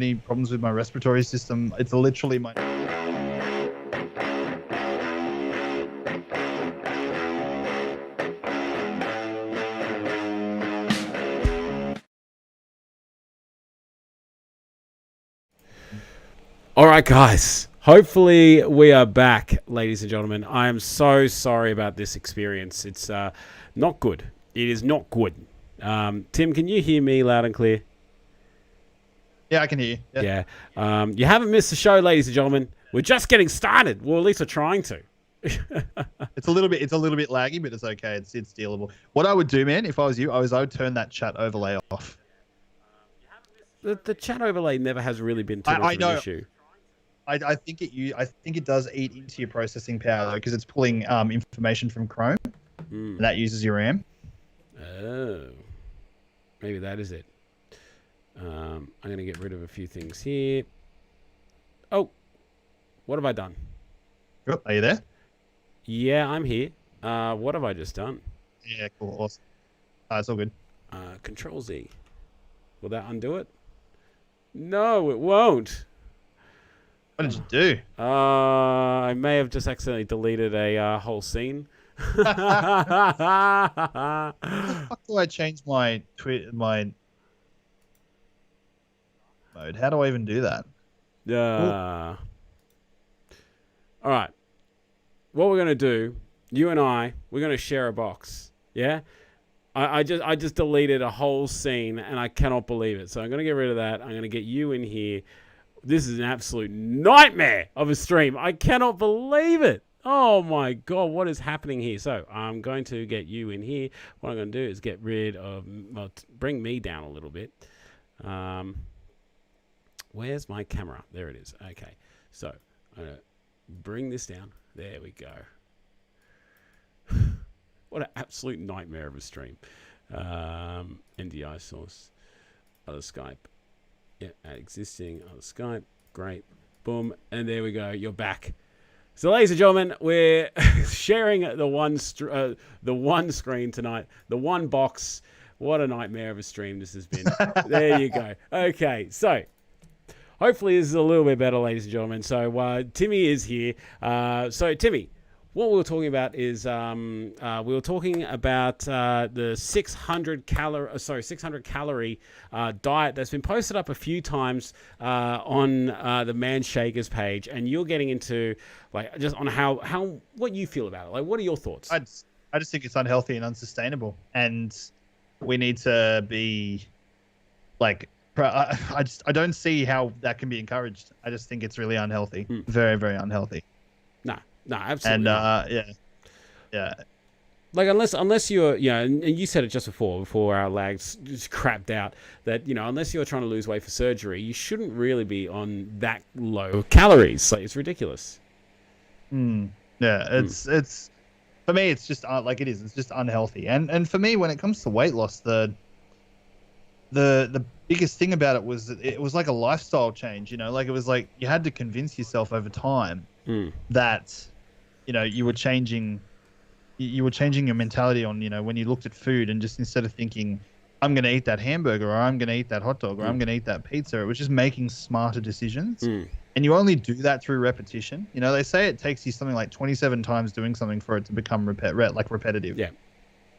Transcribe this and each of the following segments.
any problems with my respiratory system. It's literally my... All right, guys. Hopefully we are back, ladies and gentlemen. I am so sorry about this experience. It's not good. It is not good. Tim, can you hear me loud and clear? Yeah, I can hear you. Yeah. You haven't missed the show, ladies and gentlemen. We're just getting started. Well, at least we're trying to. It's a little bit laggy, but it's okay. It's dealable. What I would do, man, if I was you, I would turn that chat overlay off. The chat overlay never has really been too much of an issue. I think it does eat into your processing power though, because it's pulling information from Chrome, and that uses your RAM. Oh, maybe that is it. I'm going to get rid of a few things here. Oh, what have I done? Oh, are you there? Yeah, I'm here. What have I just done? Yeah, cool. Awesome. It's all good. Control Z. Will that undo it? No, it won't. What did you do? I may have just accidentally deleted a whole scene. How the fuck do I change my mode? How do I even do that? All right. What we're gonna do, you and we're gonna share a box. Yeah. I just deleted a whole scene and I cannot believe it. So I'm gonna get rid of that. I'm gonna get you in here. This is an absolute nightmare of a stream. I cannot believe it. Oh my God, what is happening here? So I'm going to get you in here. What I'm going to do is get rid of, well, bring me down a little bit. Where's my camera? There it is. Okay. So I'm going to bring this down. There we go. What an absolute nightmare of a stream. NDI source, other Skype. Yeah, add existing, other Skype. Great. Boom. And there we go. You're back. So, ladies and gentlemen, we're sharing the one screen tonight, the one box. What a nightmare of a stream this has been. There you go. Okay, so hopefully this is a little bit better, ladies and gentlemen. So, Timmy is here. So, Timmy, what we were talking about is we were talking about the 600 calorie diet that's been posted up a few times on the Man Shakers page, and you're getting into like just on how what you feel about it. Like, what are your thoughts? I just think it's unhealthy and unsustainable, and we need to be like. I don't see how that can be encouraged. I just think it's really unhealthy, very, very unhealthy. No, absolutely. And yeah. Like unless you're, and you said it just before our lags just crapped out that unless you're trying to lose weight for surgery, you shouldn't really be on that low calories. Like, it's ridiculous. Yeah, it's for me, it's just like it is. It's just unhealthy. And for me, when it comes to weight loss, the biggest thing about it was that it was like a lifestyle change. Like it was like you had to convince yourself over time that you were changing your mentality on when you looked at food, and just instead of thinking I'm going to eat that hamburger or I'm going to eat that hot dog or I'm going to eat that pizza, it was just making smarter decisions. And you only do that through repetition. They say it takes you something like 27 times doing something for it to become repetitive. Yeah.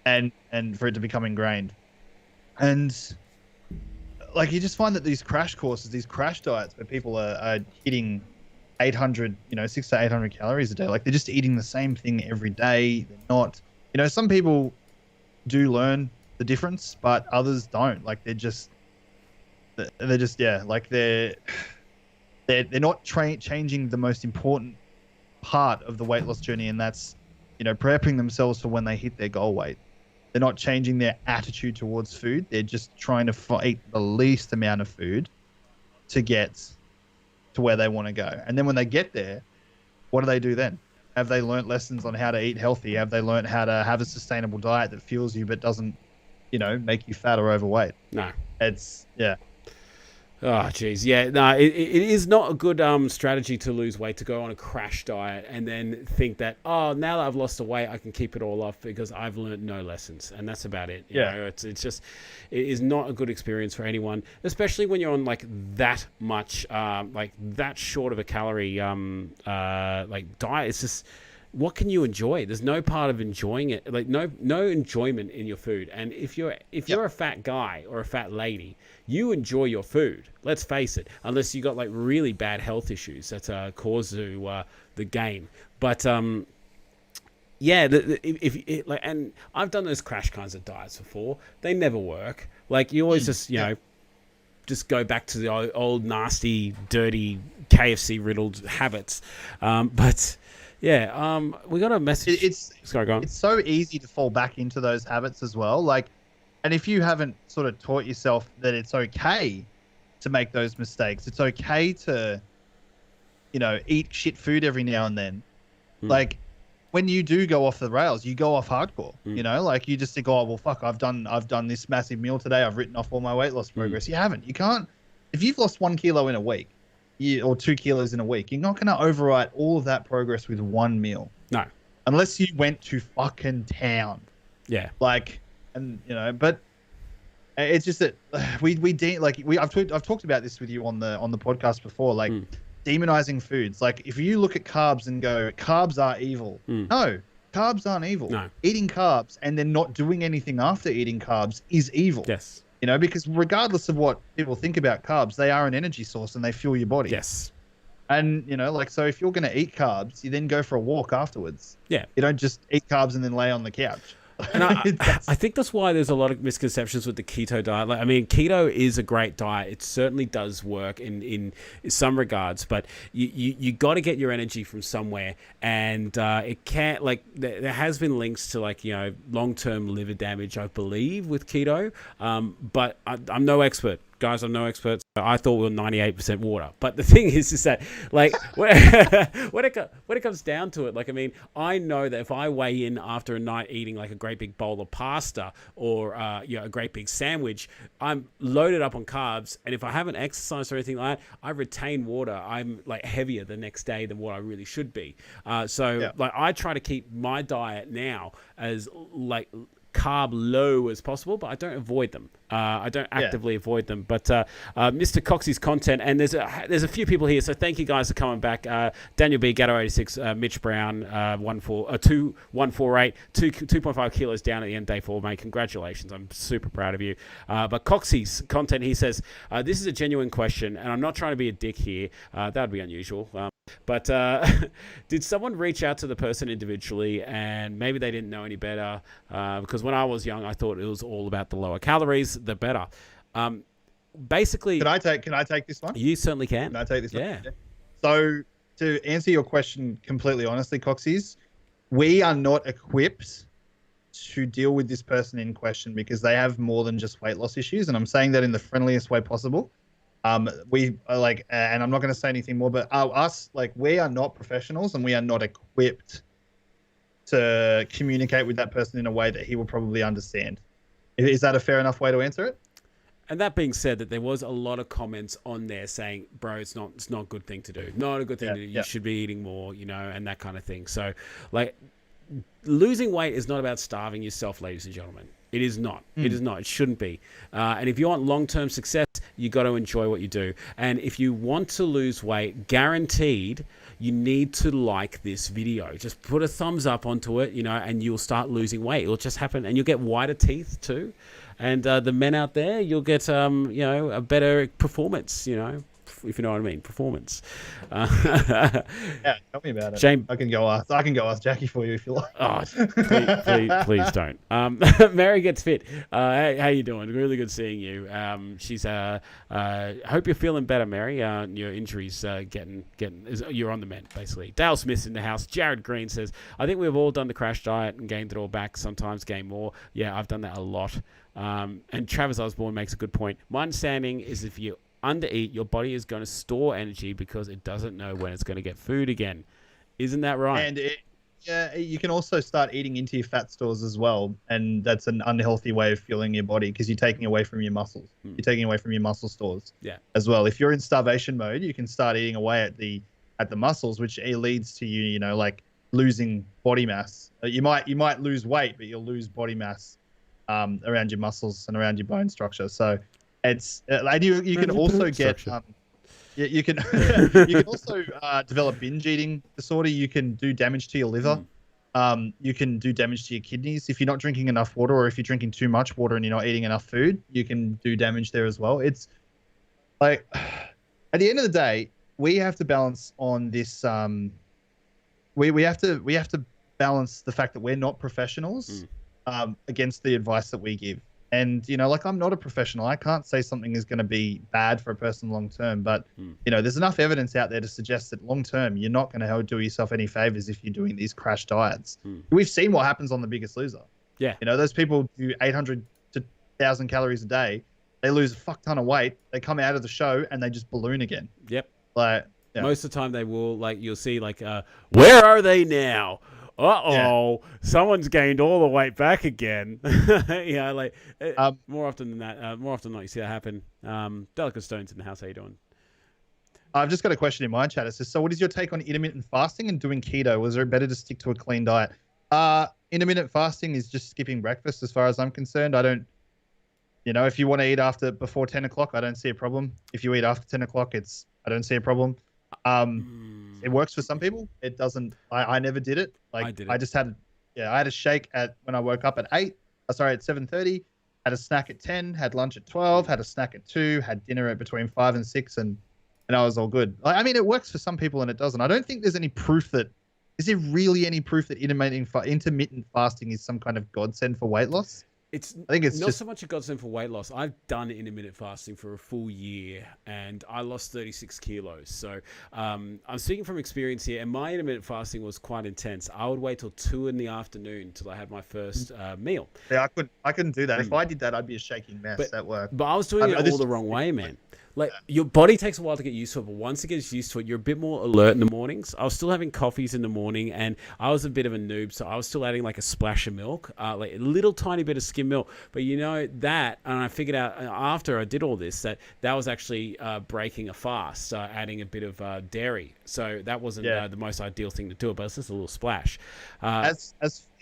And for it to become ingrained. And like you just find that these crash courses, these crash diets where people are hitting 600 to 800 calories a day, like they're just eating the same thing every day. They're not, some people do learn the difference, but others don't. Like they're just like they're not changing the most important part of the weight loss journey, and that's prepping themselves for when they hit their goal weight. They're not changing their attitude towards food. They're just trying to eat the least amount of food to get to where they want to go. And then when they get there, what do they do then? Have they learnt lessons on how to eat healthy? Have they learnt how to have a sustainable diet that fuels you but doesn't, make you fat or overweight? No. It's, yeah. Oh, geez. Yeah, no, it is not a good strategy to lose weight, to go on a crash diet and then think that, oh, now that I've lost the weight, I can keep it all off because I've learned no lessons. And that's about it. You know, it's just, it is not a good experience for anyone, especially when you're on like that much, like that short of a calorie, like diet. It's just, what can you enjoy? There's no part of enjoying it, like no enjoyment in your food. And if you're a fat guy or a fat lady, you enjoy your food. Let's face it, unless you got like really bad health issues that cause you the gain. But yeah, and I've done those crash kinds of diets before. They never work. Like you always just just go back to the old nasty, dirty KFC riddled habits. But yeah, we got a message. It's so easy to fall back into those habits as well. Like, and if you haven't sort of taught yourself that it's okay to make those mistakes, it's okay to, you know, eat shit food every now and then. Like, when you do go off the rails, you go off hardcore. You know, like you just think, oh well, fuck, I've done this massive meal today. I've written off all my weight loss progress. You haven't. You can't. If you've lost 1 kilo in a week, or 2 kilos in a week, you're not going to overwrite all of that progress with one meal. No. Unless you went to fucking town. Yeah. Like, and you know, but it's just that I've talked about this with you on the podcast before, like demonizing foods. Like if you look at carbs and go, carbs are evil. No, carbs aren't evil. No. Eating carbs and then not doing anything after eating carbs is evil. Yes. You know, because regardless of what people think about carbs, they are an energy source and they fuel your body. Yes. And, you know, like, so if you're going to eat carbs, you then go for a walk afterwards. Yeah. You don't just eat carbs and then lay on the couch. And I think that's why there's a lot of misconceptions with the keto diet. Like, I mean, keto is a great diet. It certainly does work in some regards, but you got to get your energy from somewhere. And it can't, like, there has been links to, like, you know, long-term liver damage, I believe, with keto. But I'm no expert. Guys, I'm no expert. I thought we were 98% water. But the thing is that, like, when it comes down to it, like, I mean, I know that if I weigh in after a night eating, like, a great big bowl of pasta or, you know, a great big sandwich, I'm loaded up on carbs. And if I haven't exercised or anything like that, I retain water. I'm, like, heavier the next day than what I really should be. Like, I try to keep my diet now as, like, carb low as possible, but I don't avoid them. I don't actively avoid them. But Mr. Coxey's content, and there's a few people here, so thank you guys for coming back. Daniel B, Gatto 86, Mitch Brown, 2148, 2.5 kilos down at the end, day 4, mate. Congratulations. I'm super proud of you. But Coxey's content, he says, this is a genuine question, and I'm not trying to be a dick here. That would be unusual. But did someone reach out to the person individually and maybe they didn't know any better? Because when I was young, I thought it was all about the lower calories, the better. Basically, can I take this one? You certainly can. Can I take this one? Yeah. So to answer your question completely honestly, Coxies, we are not equipped to deal with this person in question because they have more than just weight loss issues, and I'm saying that in the friendliest way possible. We are like, and I'm not going to say anything more, but we are not professionals and we are not equipped to communicate with that person in a way that he will probably understand. Is that a fair enough way to answer it? And that being said, that there was a lot of comments on there saying, bro, it's not a good thing to do. Not a good thing to do. You should be eating more, you know, and that kind of thing. So, like, losing weight is not about starving yourself, ladies and gentlemen. It is not. It is not. It shouldn't be. And if you want long-term success, you got to enjoy what you do. And if you want to lose weight, guaranteed, you need to like this video. Just put a thumbs up onto it, you know, and you'll start losing weight. It'll just happen. And you'll get whiter teeth too. And the men out there, you'll get, you know, a better performance, you know, if you know what I mean, performance. Yeah, tell me about it. Shame. I can go ask Jackie for you if you like. Oh, please don't. Mary Gets Fit. How you doing? Really good seeing you. She's hope you're feeling better, Mary. Your injuries you're on the mend, basically. Dale Smith's in the house. Jared Green says, I think we've all done the crash diet and gained it all back. Sometimes gain more. Yeah, I've done that a lot. And Travis Osborne makes a good point. My understanding is if you undereat, your body is going to store energy because it doesn't know when it's going to get food again. Isn't that right? And Yeah, you can also start eating into your fat stores as well, and that's an unhealthy way of fueling your body because you're taking away from your muscles. You're taking away from your muscle stores. Yeah. As well. If you're in starvation mode, you can start eating away at the muscles, which leads to you, like losing body mass. You might lose weight, but you'll lose body mass around your muscles and around your bone structure. So it's and you can also get you can you can also develop binge eating disorder. You can do damage to your liver. You can do damage to your kidneys if you're not drinking enough water, or if you're drinking too much water and you're not eating enough food. You can do damage there as well. It's like at the end of the day, we have to balance on this. We have to balance the fact that we're not professionals against the advice that we give. And, like I'm not a professional. I can't say something is going to be bad for a person long term. But, there's enough evidence out there to suggest that long term, you're not going to do yourself any favors if you're doing these crash diets. We've seen what happens on The Biggest Loser. Yeah. Those people do 800 to 1,000 calories a day. They lose a fuck ton of weight. They come out of the show and they just balloon again. Yep. Like, yeah. Most of the time they will, you'll see, where are they now? Someone's gained all the weight back again. More often than that, more often than not, you see that happen. Delicate Stones in the house. How you doing? I've just got a question in my chat. It says, so what is your take on intermittent fasting and doing keto? Was it better to stick to a clean diet? Intermittent fasting is just skipping breakfast as far as I'm concerned. I don't, if you want to eat before 10 o'clock, I don't see a problem. If you eat after 10 o'clock, I don't see a problem. It works for some people. It doesn't. I never did it. I did it. I just had a shake when I woke up at 7:30, had a snack at 10, had lunch at 12, had a snack at 2, had dinner at between 5 and 6, and I was all good. I mean, it works for some people and it doesn't. I don't think there's any proof is there really any proof that intermittent fasting is some kind of godsend for weight loss? I think it's not just so much a godsend for weight loss. I've done intermittent fasting for a full year and I lost 36 kilos. So I'm speaking from experience here, and my intermittent fasting was quite intense. I would wait till 2 in the afternoon till I had my first meal. Yeah, I couldn't do that. If I did that, I'd be a shaking mess at work. But I was doing it all the wrong way, man. Your body takes a while to get used to it, but once it gets used to it, you're a bit more alert in the mornings. I was still having coffees in the morning, and I was a bit of a noob, so I was still adding a splash of milk, a little tiny bit of skim milk. But that, and I figured out after I did all this that was actually breaking a fast, adding a bit of dairy. So that wasn't the most ideal thing to do, but it's just a little splash.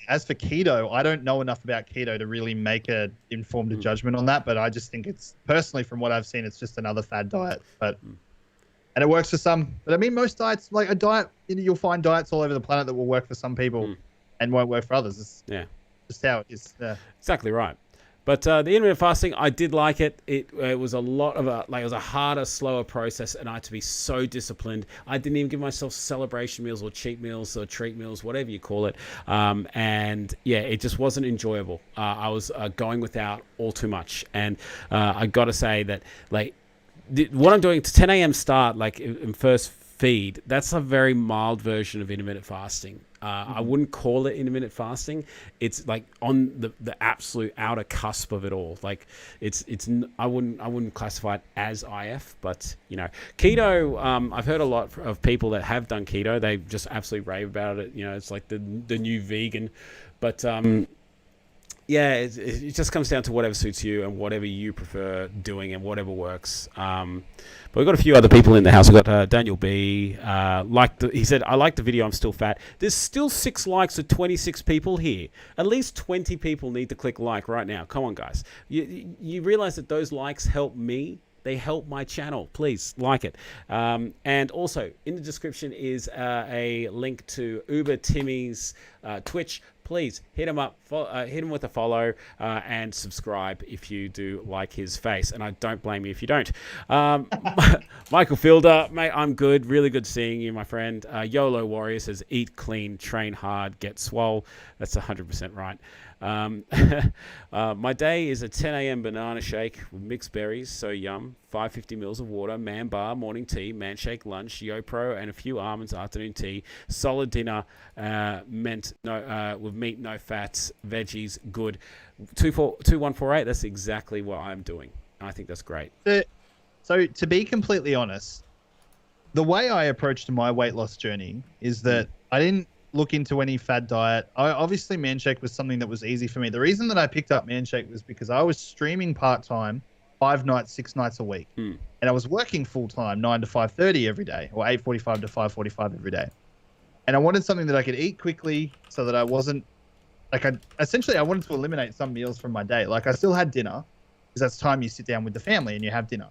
As for keto, I don't know enough about keto to really make an informed judgment on that, but I just think it's, personally, from what I've seen, it's just another fad diet. And it works for some. But I mean, most diets, like a diet, you'll find diets all over the planet that will work for some people and won't work for others. It's just how it is. Yeah. Exactly right. But the intermittent fasting, I did like it. It was a lot of it was a harder, slower process, and I had to be so disciplined. I didn't even give myself celebration meals or cheat meals or treat meals, whatever you call it. And yeah, it just wasn't enjoyable. I was going without all too much, and I got to say that what I'm doing to 10 a.m. start, in first feed, that's a very mild version of intermittent fasting. I wouldn't call it intermittent fasting. It's on the absolute outer cusp of it all. I wouldn't classify it as IF, but keto. I've heard a lot of people that have done keto. They just absolutely rave about it. It's like the new vegan, but yeah, it just comes down to whatever suits you and whatever you prefer doing and whatever works. But we've got a few other people in the house. We've got Daniel B. He said, I like the video, I'm still fat. There's still 6 likes of 26 people here. At least 20 people need to click like right now. Come on, guys. You realize that those likes help me? They help my channel. Please like it. And also, in the description is a link to Uber Timmeh's Twitch. Please hit him up, hit him with a follow, and subscribe if you do like his face. And I don't blame you if you don't. Michael Fielder, mate, I'm good. Really good seeing you, my friend. YOLO Warrior says, eat clean, train hard, get swole. That's 100% right. My day is a 10 a.m. banana shake with mixed berries, so yum, 550 mils of water, man bar, morning tea, man shake lunch, YoPro, and a few almonds, afternoon tea, solid dinner, with meat, no fats, veggies, good. 2148, that's exactly what I'm doing. I think that's great. So to be completely honest, the way I approached my weight loss journey is that I didn't look into any fad diet. Obviously, Manshake was something that was easy for me. The reason that I picked up Manshake was because I was streaming part-time, 5 nights, 6 nights a week. And I was working full-time, 9 to 5:30 every day, or 8:45 to 5:45 every day. And I wanted something that I could eat quickly so that I wasn't, like, I wanted to eliminate some meals from my day. Like, I still had dinner, because that's time you sit down with the family and you have dinner.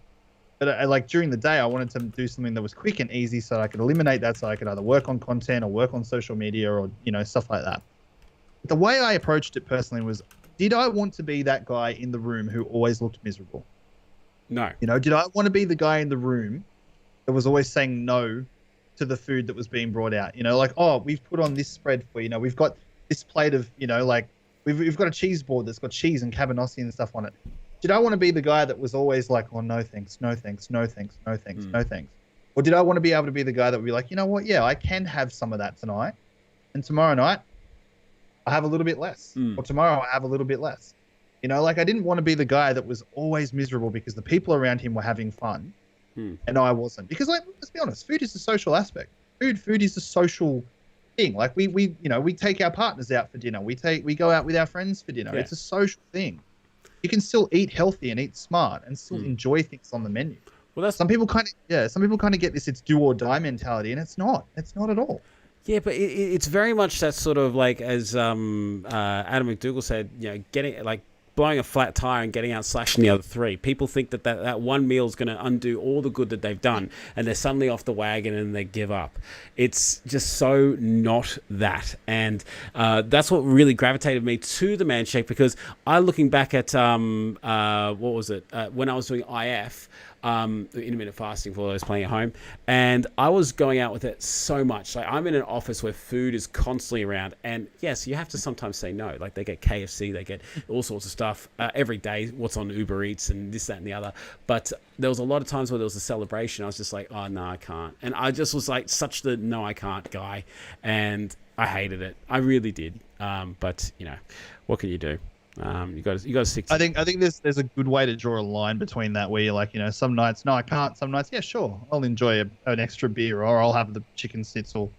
But like during the day, I wanted to do something that was quick and easy so I could eliminate that, so I could either work on content or work on social media or, stuff like that. But the way I approached it personally was, did I want to be that guy in the room who always looked miserable? No. Did I want to be the guy in the room that was always saying no to the food that was being brought out? Like, oh, we've put on this spread for, we've got this plate of, like, we've got a cheese board that's got cheese and cabanossi and stuff on it. Did I want to be the guy that was always like, oh, no thanks, no thanks, no thanks, no thanks, no thanks? Or did I want to be able to be the guy that would be like, you know what? Yeah, I can have some of that tonight. And tomorrow night, I have a little bit less. Or tomorrow, I have a little bit less. Like, I didn't want to be the guy that was always miserable because the people around him were having fun and I wasn't. Because, like, let's be honest, food is a social aspect. Food is a social thing. Like, we take our partners out for dinner. We go out with our friends for dinner. Yeah. It's a social thing. You can still eat healthy and eat smart and still enjoy things on the menu. Well, that's some people kind of get this it's do or die mentality, and it's not at all. Yeah, but it's very much that sort of like, as Adam McDougall said, getting like blowing a flat tire and getting out slashing the other three. People think that one meal is going to undo all the good that they've done, and they're suddenly off the wagon and they give up. It's just so not that. And that's what really gravitated me to the Manshake, because looking back at, when I was doing IF, intermittent fasting for those playing at home, and I was going out with it so much. Like, I'm in an office where food is constantly around, and yes, you have to sometimes say no. Like, they get KFC, they get all sorts of stuff every day, what's on Uber Eats and this, that, and the other. But there was a lot of times where there was a celebration, I was just like, oh no, I can't. And I just was like such the no, I can't guy, and I hated it. I really did. But what can you do? You got to stick to. I think there's a good way to draw a line between that, where you're like, some nights, no, I can't. Some nights, yeah, sure, I'll enjoy an extra beer, or I'll have the chicken schnitzel,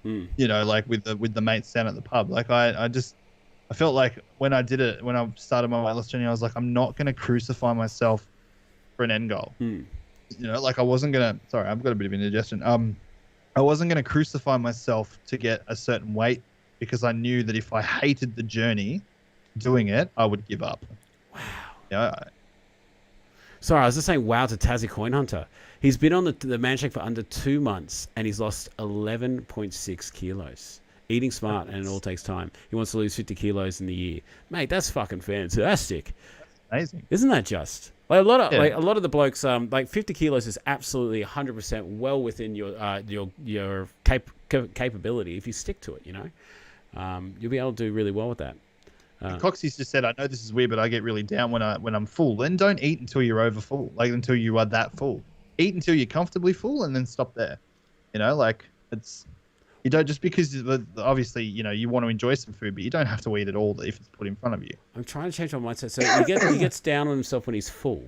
like with the mates down at the pub. Like, I felt like when I started my weight loss journey, I was like, I'm not going to crucify myself for an end goal. Like, I wasn't going to, sorry, I've got a bit of indigestion. I wasn't going to crucify myself to get a certain weight, because I knew that if I hated the journey doing it, I would give up. Wow. Yeah. Sorry, I was just saying wow to Tassie Coin Hunter. He's been on the Manshake for under 2 months, and he's lost 11.6 kilos. Eating smart, and it all takes time. He wants to lose 50 kilos in the year. Mate, that's fucking fantastic. That's amazing. Isn't that just? Like, a lot of the blokes, like 50 kilos is absolutely 100% well within your capability if you stick to it. You'll be able to do really well with that. Coxie's just said, I know this is weird, but I get really down when I'm full. Then don't eat until you're over full, like until you are that full. Eat until you're comfortably full, and then stop there. Like, it's, you don't, just because obviously you want to enjoy some food, but you don't have to eat it all if it's put in front of you. I'm trying to change my mindset. So he gets down on himself when he's full.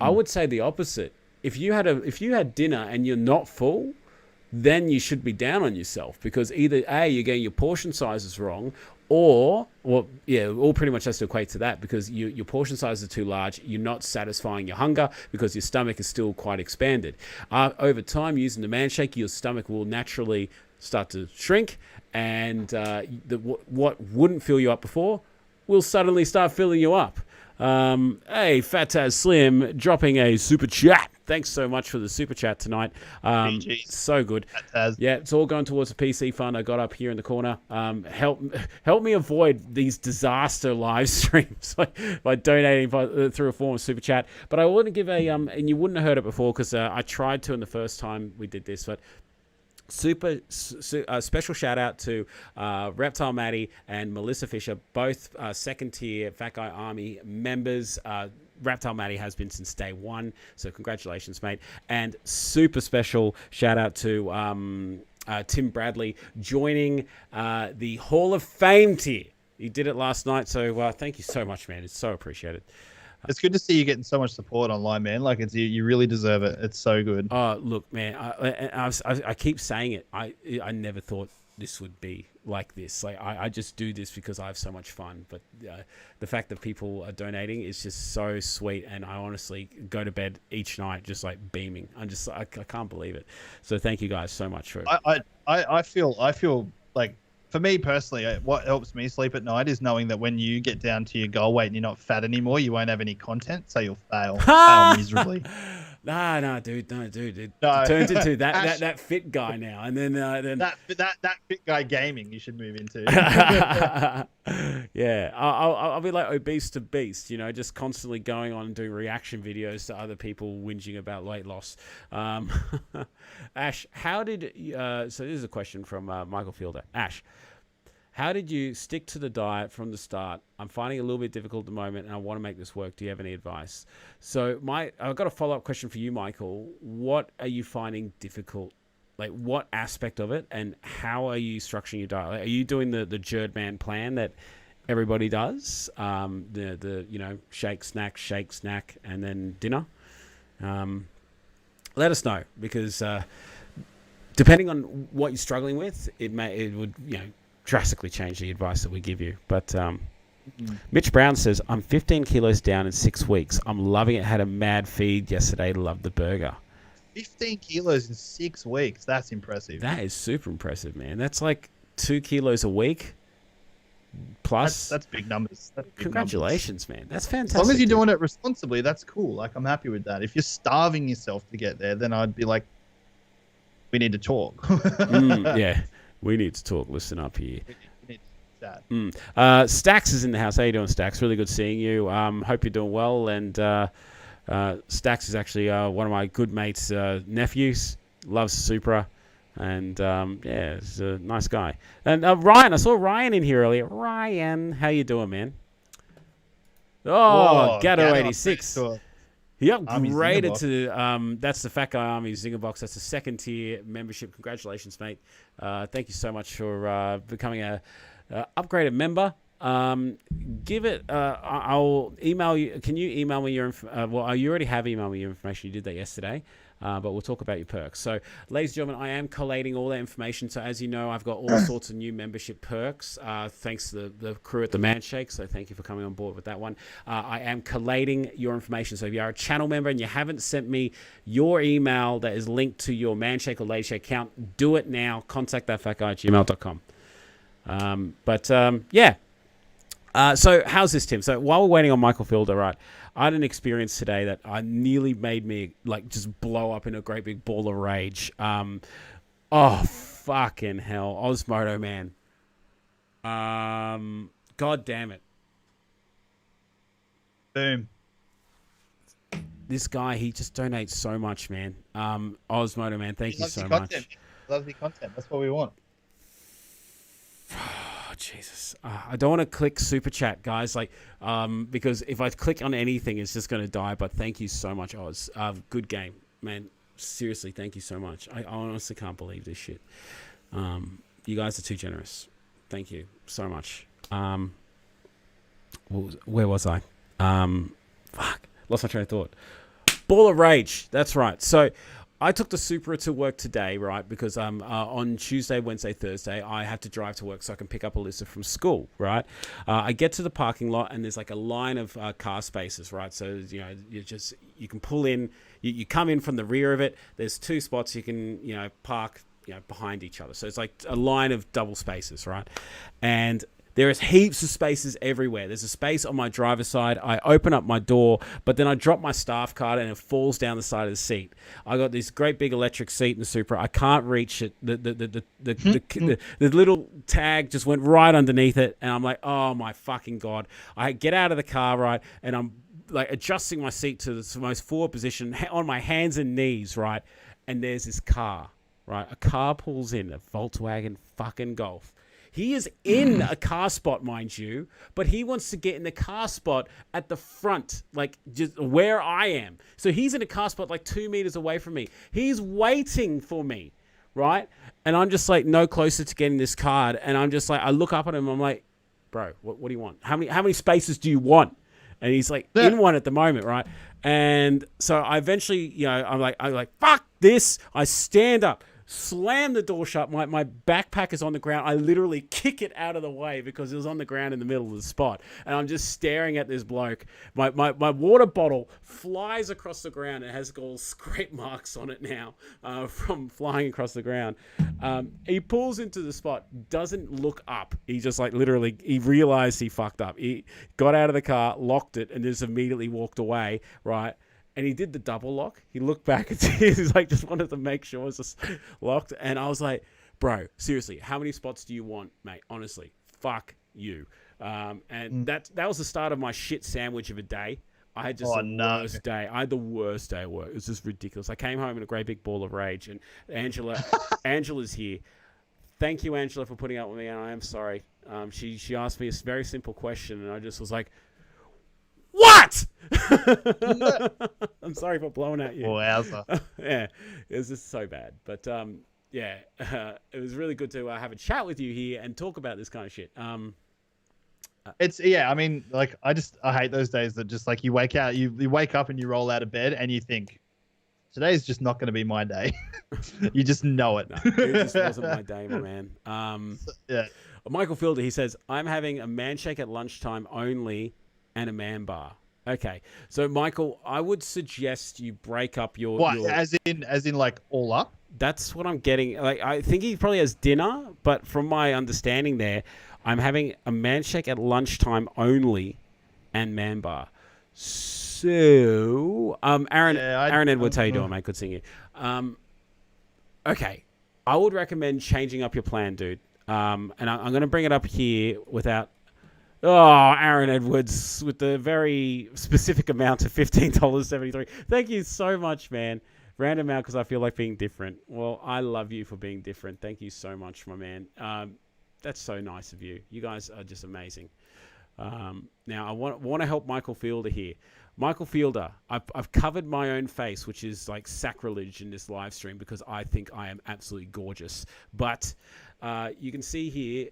I would say the opposite. If you had dinner and you're not full, then you should be down on yourself, because either A, you're getting your portion sizes wrong, or all pretty much has to equate to that, because your portion sizes are too large. You're not satisfying your hunger because your stomach is still quite expanded. Over time, using the Manshake, your stomach will naturally start to shrink, and what wouldn't fill you up before will suddenly start filling you up. Hey, Fat Taz Slim dropping a super chat. Thanks so much for the super chat tonight. So good. Yeah, it's all going towards the PC fund I got up here in the corner. Help me avoid these disaster live streams by donating through a form of super chat. But I want to give and you wouldn't have heard it before, because I tried to in the first time we did this, but special shout out to Reptile Maddie and Melissa Fisher, both second tier Fat Guy Army members. Reptile Maddie has been since day one, so congratulations, mate. And super special shout out to Tim Bradley joining the Hall of Fame tier. He did it last night, so thank you so much, man. It's so appreciated. It's good to see you getting so much support online, man. Like, you really deserve it. It's so good. Oh, look, man. I keep saying it. I never thought this would be like this. Like I just do this because I have so much fun. But the fact that people are donating is just so sweet, and I honestly go to bed each night just like beaming. I can't believe it. So thank you guys so much for it. I feel like, for me personally, what helps me sleep at night is knowing that when you get down to your goal weight and you're not fat anymore, you won't have any content, so you'll fail miserably. No, dude. No. It turns into that fit guy now, and then that fit guy gaming you should move into. Yeah, I'll be like obese to beast, just constantly going on and doing reaction videos to other people whinging about weight loss. Ash, how did so this is a question from Michael Fielder. Ash, how did you stick to the diet from the start? I'm finding it a little bit difficult at the moment, and I want to make this work. Do you have any advice? So I've got a follow-up question for you, Michael. What are you finding difficult? Like, what aspect of it, and how are you structuring your diet? Like, are you doing the Jerdman plan that everybody does? The shake, snack, and then dinner? Let us know, because depending on what you're struggling with, it would drastically change the advice that we give you. But Mitch Brown says, I'm 15 kilos down in 6 weeks. I'm loving it. Had a mad feed yesterday. Loved the burger. 15 kilos in 6 weeks. That's impressive. That is super impressive, man. That's like 2 kilos a week plus. That's big numbers. Congratulations, man. That's fantastic. As long as you're doing it responsibly, that's cool. Like, I'm happy with that. If you're starving yourself to get there, then I'd be like, we need to talk. Yeah. We need to talk. Listen up here. We need to chat. Stax is in the house. How you doing, Stax? Really good seeing you. Hope you're doing well. And Stax is actually one of my good mates' nephews. Loves Supra. And, he's a nice guy. And Ryan, I saw Ryan in here earlier. Ryan, how you doing, man? Oh, Gatto 86. He upgraded to that's the Fat Guy Army Zinger Box. That's a 2nd tier membership. Congratulations, mate. Thank you so much for becoming a upgraded member. Give it. I'll email you. Can you email me your? Well, you already have emailed me your information. You did that yesterday. But we'll talk about your perks. So, ladies and gentlemen, I am collating all that information. So, as you know, I've got all sorts of new membership perks, thanks to the crew at the Manshake. So, thank you for coming on board with that one. I am collating your information. So, if you are a channel member and you haven't sent me your email that is linked to your Manshake or Ladyshack account, do it now. Contact thatfatguy@gmail.com. So how's this, Tim? So while we're waiting on Michael Fielder, right, I had an experience today that nearly made me like just blow up in a great big ball of rage. Oh, fucking hell. Osmodo, man. God damn it. Boom. This guy, he just donates so much, man. Osmodo, man, thank you so much. Loves the content. That's what we want. Oh, Jesus. I don't want to click super chat, guys, because if I click on anything, it's just going to die. But thank you so much, Oz. Good game, man. Seriously, thank you so much. I honestly can't believe this shit. You guys are too generous. Thank you so much. Where was I? Fuck. Lost my train of thought. Ball of rage. That's right. So I took the Supra to work today, right? Because on Tuesday, Wednesday, Thursday, I have to drive to work so I can pick up Alyssa from school, right? I get to the parking lot and there's like a line of car spaces, right? So, you can pull in, you come in from the rear of it. There's 2 spots you can, park, behind each other. So it's like a line of double spaces, right? And there is heaps of spaces everywhere. There's a space on my driver's side. I open up my door, but then I drop my staff card and it falls down the side of the seat. I got this great big electric seat in the Supra. I can't reach it. The little tag just went right underneath it, and I'm like, oh my fucking God. I get out of the car, right, and I'm like adjusting my seat to the most forward position on my hands and knees, right, and there's this car, right? A car pulls in, a Volkswagen fucking Golf. He is in a car spot, mind you, but he wants to get in the car spot at the front, like just where I am. So he's in a car spot like 2 meters away from me. He's waiting for me, right? And I'm just like no closer to getting this card. And I'm just like, I look up at him. I'm like, bro, what do you want? How many spaces do you want? And he's like in one at the moment, right? And so I eventually, I'm like, fuck this. I stand up. slam the door shut. My backpack is on the ground. I literally kick it out of the way because it was on the ground in the middle of the spot. And I'm just staring at this bloke. My water bottle flies across the ground. It has all scrape marks on it now from flying across the ground. He pulls into the spot, doesn't look up. He just like literally, he realized he fucked up. He got out of the car, locked it, and just immediately walked away, right? And he did the double lock. He looked back at he's like, just wanted to make sure it's just locked. And I was like, bro, seriously, how many spots do you want, mate? Honestly, fuck you. And that was the start of my shit sandwich of a day. I had just worst day. I had the worst day at work. It was just ridiculous. I came home in a great big ball of rage. And Angela's here. Thank you, Angela, for putting up with me. And I am sorry. She asked me a very simple question, and I just was like, what? I'm sorry for blowing at you. Wowza. Yeah, it was just so bad. But it was really good to have a chat with you here and talk about this kind of shit. I mean, like, I hate those days that just like you wake up and you roll out of bed and you think, today's just not going to be my day. You just know it. No, it just wasn't my day, my man. Yeah. Michael Fielder, he says, I'm having a man shake at lunchtime only and a man bar. Okay, so Michael, I would suggest you break up your as in like all up. That's what I'm getting. Like, I think he probably has dinner, but from my understanding there, I'm having a man shake at lunchtime only and man bar. So, Aaron Edwards, how you doing, mate? Good seeing you. Okay, I would recommend changing up your plan, dude. And I'm going to bring it up here without. Oh, Aaron Edwards with the very specific amount of $15.73. Thank you so much, man. Random amount because I feel like being different. Well, I love you for being different. Thank you so much, my man. That's so nice of you. You guys are just amazing. Now, I want to help Michael Fielder here. Michael Fielder, I've covered my own face, which is like sacrilege in this live stream because I think I am absolutely gorgeous. But you can see here,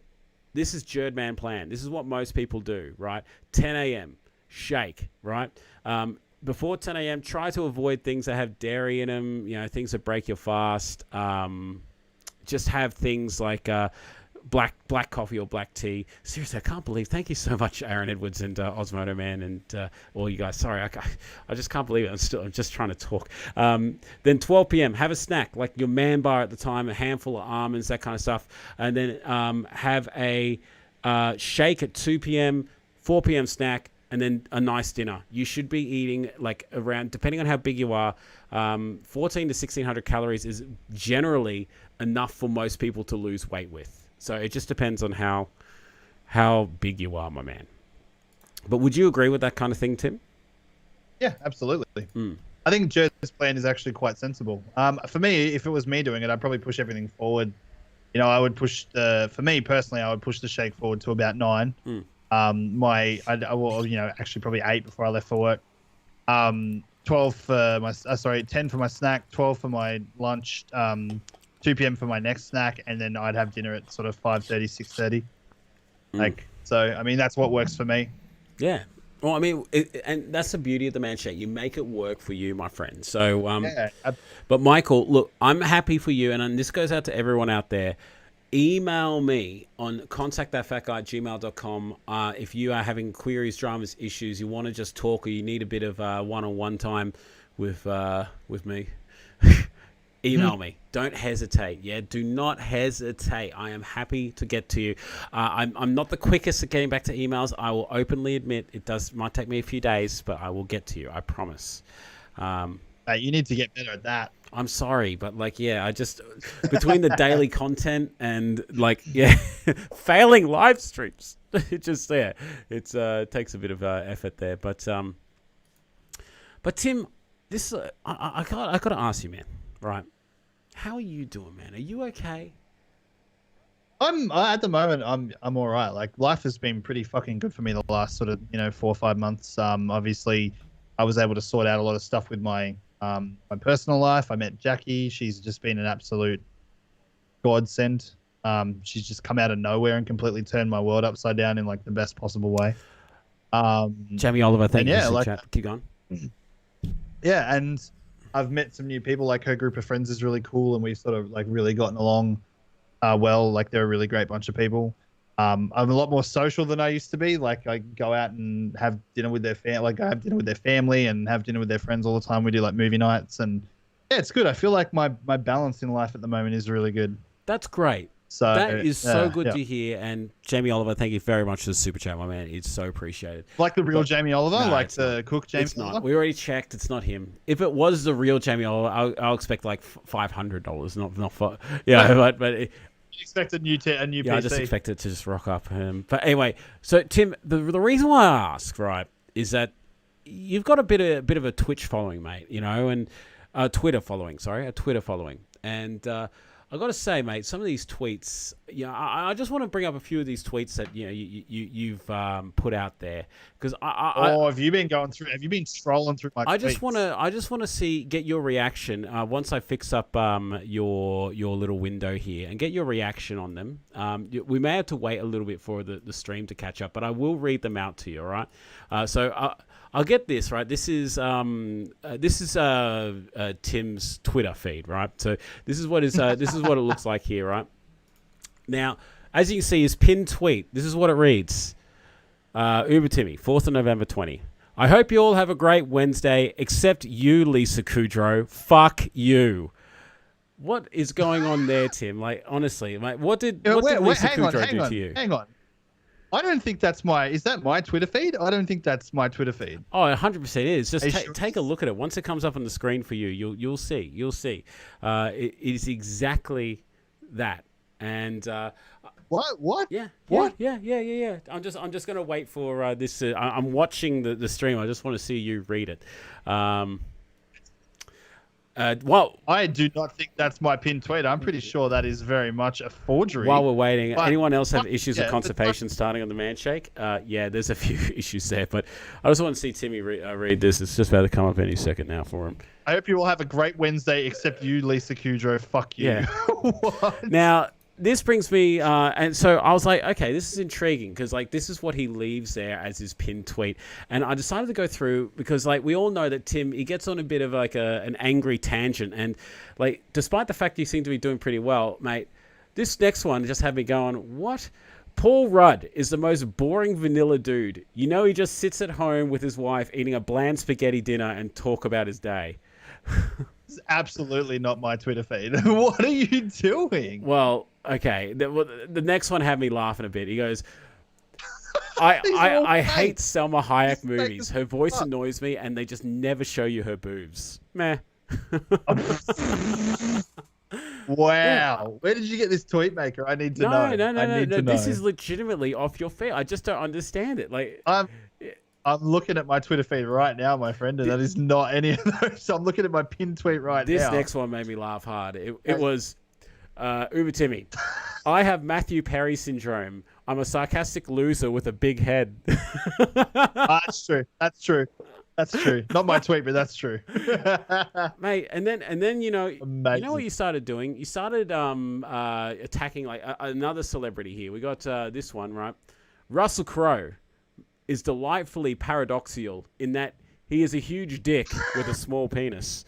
this is Jerdman plan. This is what most people do, right? 10 a.m., shake, right? Before 10 a.m., try to avoid things that have dairy in them, things that break your fast. Just have things like black coffee or black tea. Seriously, I can't believe. Thank you so much, Aaron Edwards and Osmodo Man and all you guys. Sorry, I just can't believe it. I'm just trying to talk. Then 12 p.m. have a snack like your man bar at the time, a handful of almonds, that kind of stuff, and then have a shake at 2 p.m., 4 p.m. snack, and then a nice dinner. You should be eating like around, depending on how big you are, 14 to 1600 calories is generally enough for most people to lose weight with. So it just depends on how big you are, my man. But would you agree with that kind of thing, Tim? Yeah, absolutely. I think Jer's plan is actually quite sensible. For me, if it was me doing it, I'd probably push everything forward. I would push for me personally, I would push the shake forward to about 9. Actually probably 8 before I left for work. 12 for my 10 for my snack, 12 for my lunch, 2 p.m. for my next snack, and then I'd have dinner at sort of 5:30, 6:30. So I mean that's what works for me. Yeah. Well, I mean, and that's the beauty of the man shake. You make it work for you, my friend. So, but Michael, look, I'm happy for you, and this goes out to everyone out there. Email me on contact@fatguy@gmail.com if you are having queries, dramas, issues, you want to just talk, or you need a bit of one-on-one time with me. Email me. Don't hesitate. Yeah, do not hesitate. I am happy to get to you. I'm not the quickest at getting back to emails. I will openly admit might take me a few days, but I will get to you. I promise. You need to get better at that. I'm sorry, but I just between the daily content and failing live streams, it just it takes a bit of effort there. But Tim, this I got to ask you, man. Right, how are you doing, man? Are you okay? At the moment I'm all right. Like life has been pretty fucking good for me the last sort of 4 or 5 months. Obviously, I was able to sort out a lot of stuff with my personal life. I met Jackie. She's just been an absolute godsend. She's just come out of nowhere and completely turned my world upside down in like the best possible way. Jamie Oliver, thank you. Keep going. Yeah, and I've met some new people. Like her group of friends is really cool, and we've sort of like really gotten along well. Like they're a really great bunch of people. I'm a lot more social than I used to be. Like I go out and have dinner with their I have dinner with their family and have dinner with their friends all the time. We do like movie nights, and yeah, it's good. I feel like my balance in life at the moment is really good. That's great. So that is so good to hear. And Jamie Oliver, thank you very much for the super chat, my man. It's so appreciated. Like the real Jamie Oliver, no, like the cook Jamie it's Oliver. Not. We already checked. It's not him. If it was the real Jamie Oliver, I'll expect like $500, not for but. You expect a new PC. I just expect it to just rock up. But anyway, so Tim, the reason why I ask, right, is that you've got a bit of a Twitch following, mate. You know, and a Twitter following. And I got to say, mate, some of these tweets, I just want to bring up a few of these tweets that you've put out there because have you been going through? Have you been scrolling through my tweets? I just want to get your reaction once I fix up your little window here and get your reaction on them. We may have to wait a little bit for the stream to catch up, but I will read them out to you. All right. So I'll get this right. This is Tim's Twitter feed, right? So this is what it looks like here, right? Now, as you can see, his pinned tweet. This is what it reads: Uber Timmeh, 4th of November 20. I hope you all have a great Wednesday, except you, Lisa Kudrow. Fuck you. What is going on there, Tim? Like, honestly, mate, what did Lisa Kudrow do to you? Hang on. I don't think that's is that my Twitter feed? I don't think that's my Twitter feed. Oh, 100% is. Just take a look at it. Once it comes up on the screen for you, you'll see. It is exactly that. And what? Yeah. What? Yeah. I'm just gonna wait for this. I'm watching the stream. I just want to see you read it. Well, I do not think that's my pinned tweet. I'm pretty sure that is very much a forgery. While we're waiting, anyone else have issues with constipation starting on the man shake? Yeah, there's a few issues there, but I just want to see Timmy read this. It's just about to come up any second now for him. I hope you all have a great Wednesday, except you, Lisa Kudrow. Fuck you. Yeah. What? Now, this brings me, and so I was like, okay, this is intriguing because like this is what he leaves there as his pinned tweet, and I decided to go through because like we all know that Tim, he gets on a bit of like an angry tangent, and like despite the fact you seem to be doing pretty well, mate, this next one just had me going, what? Paul Rudd is the most boring vanilla dude. You know, he just sits at home with his wife eating a bland spaghetti dinner and talk about his day. It's absolutely not my Twitter feed. What are you doing? Well, okay. The next one had me laughing a bit. He goes, I hate Selma Hayek movies. Her voice annoys me, and they just never show you her boobs. Meh. Wow. Yeah. Where did you get this tweet maker? I need to know. No. This is legitimately off your feed. I just don't understand it. Like, I'm looking at my Twitter feed right now, my friend, and that is not any of those. So I'm looking at my pinned tweet right now. This next one made me laugh hard. It was Uber Timmeh. I have Matthew Perry syndrome. I'm a sarcastic loser with a big head. That's true. Not my tweet, but that's true. Mate, and then you know what you started doing? You started attacking like another celebrity here. We got this one, right? Russell Crowe is delightfully paradoxical in that he is a huge dick with a small penis.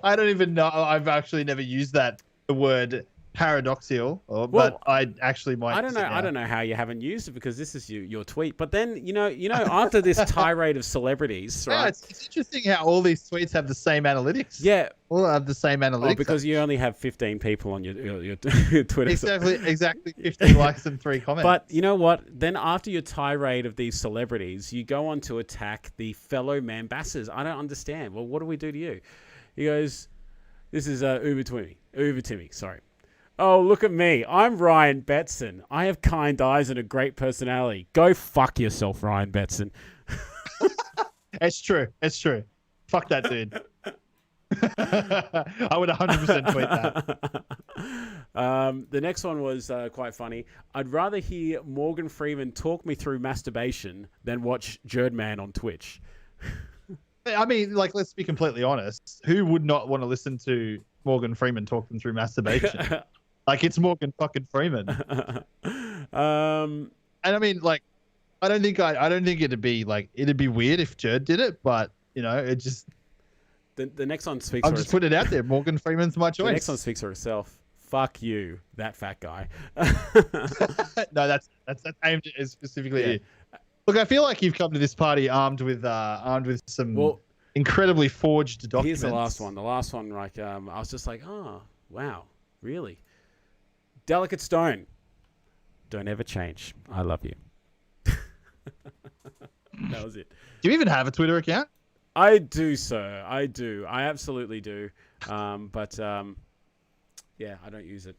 I don't even know. I've actually never used the word paradoxical, but I actually might. I don't know how you haven't used it because this is your tweet. But then you know, after this tirade of celebrities, right? Yeah, it's interesting how all these tweets have the same analytics. Yeah, all have the same analytics. Oh, because you only have 15 people on your Twitter. Exactly 15 likes and 3 comments. But you know what? Then after your tirade of these celebrities, you go on to attack the fellow Mambasses. I don't understand. Well, what do we do to you? He goes, "This is Uber Timmeh. Sorry. Oh, look at me. I'm Ryan Betson. I have kind eyes and a great personality. Go fuck yourself, Ryan Betson." It's true. Fuck that dude. I would 100% tweet that. The next one was quite funny. I'd rather hear Morgan Freeman talk me through masturbation than watch Jerdman on Twitch. I mean, like, let's be completely honest. Who would not want to listen to Morgan Freeman talk them through masturbation? Like, it's Morgan fucking Freeman. And I mean, like, I don't think it'd be weird if Jerd did it, but You know, it just. The next one speaks. I'm just putting it out there. Morgan Freeman's my choice. The next one speaks for itself. Fuck you, that fat guy. No, that's aimed specifically at you. Look, I feel like you've come to this party armed with some incredibly forged documents. Here's the last one. The last one, like, I was just like, oh, wow, really? Delicate Stone. Don't ever change. I love you. That was it. Do you even have a Twitter account? I do, sir. I do. I absolutely do. But yeah, I don't use it.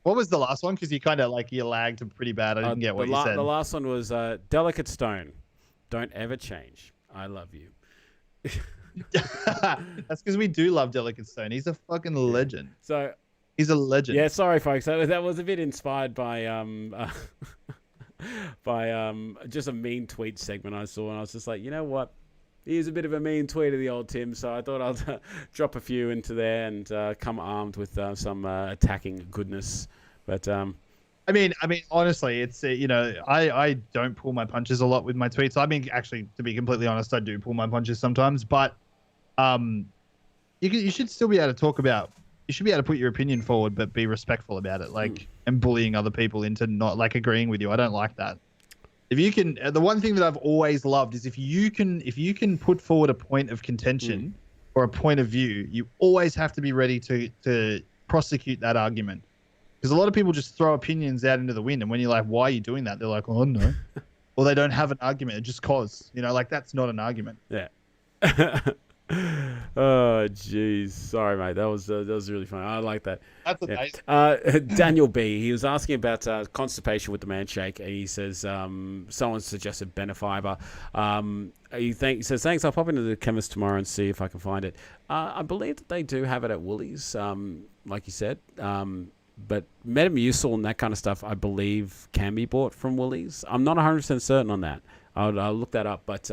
What was the last one? Because you kind of you lagged pretty bad. I didn't get what you said. The last one was Delicate Stone. Don't ever change. I love you. That's because we do love Delicate Stone. He's a fucking legend. So he's a legend. Yeah, sorry, folks. That was a bit inspired by just a mean tweet segment I saw, and I was just like, you know what? Here's a bit of a mean tweet of the old Tim, so I thought I'll drop a few into there and come armed with some attacking goodness. But I mean, honestly, it's I don't pull my punches a lot with my tweets. I mean, actually, to be completely honest, I do pull my punches sometimes. But you should still be able to talk about. You should be able to put your opinion forward, but be respectful about it. And bullying other people into not agreeing with you. I don't like that. If you can, the one thing that I've always loved is if you can put forward a point of contention or a point of view, you always have to be ready to prosecute that argument. Because a lot of people just throw opinions out into the wind, and when you're like, "Why are you doing that?" They're like, "Oh no," or they don't have an argument. Just cause, that's not an argument. Yeah. Oh jeez, sorry mate, that was really funny. I like that. That's amazing. Daniel B, he was asking about constipation with the man shake. He says someone suggested Benefiber. He says thanks, I'll pop into the chemist tomorrow and see if I can find it. I believe that they do have it at Woolies, like you said, but Metamucil and that kind of stuff I believe can be bought from Woolies. I'm not 100% certain on that. I'll look that up, but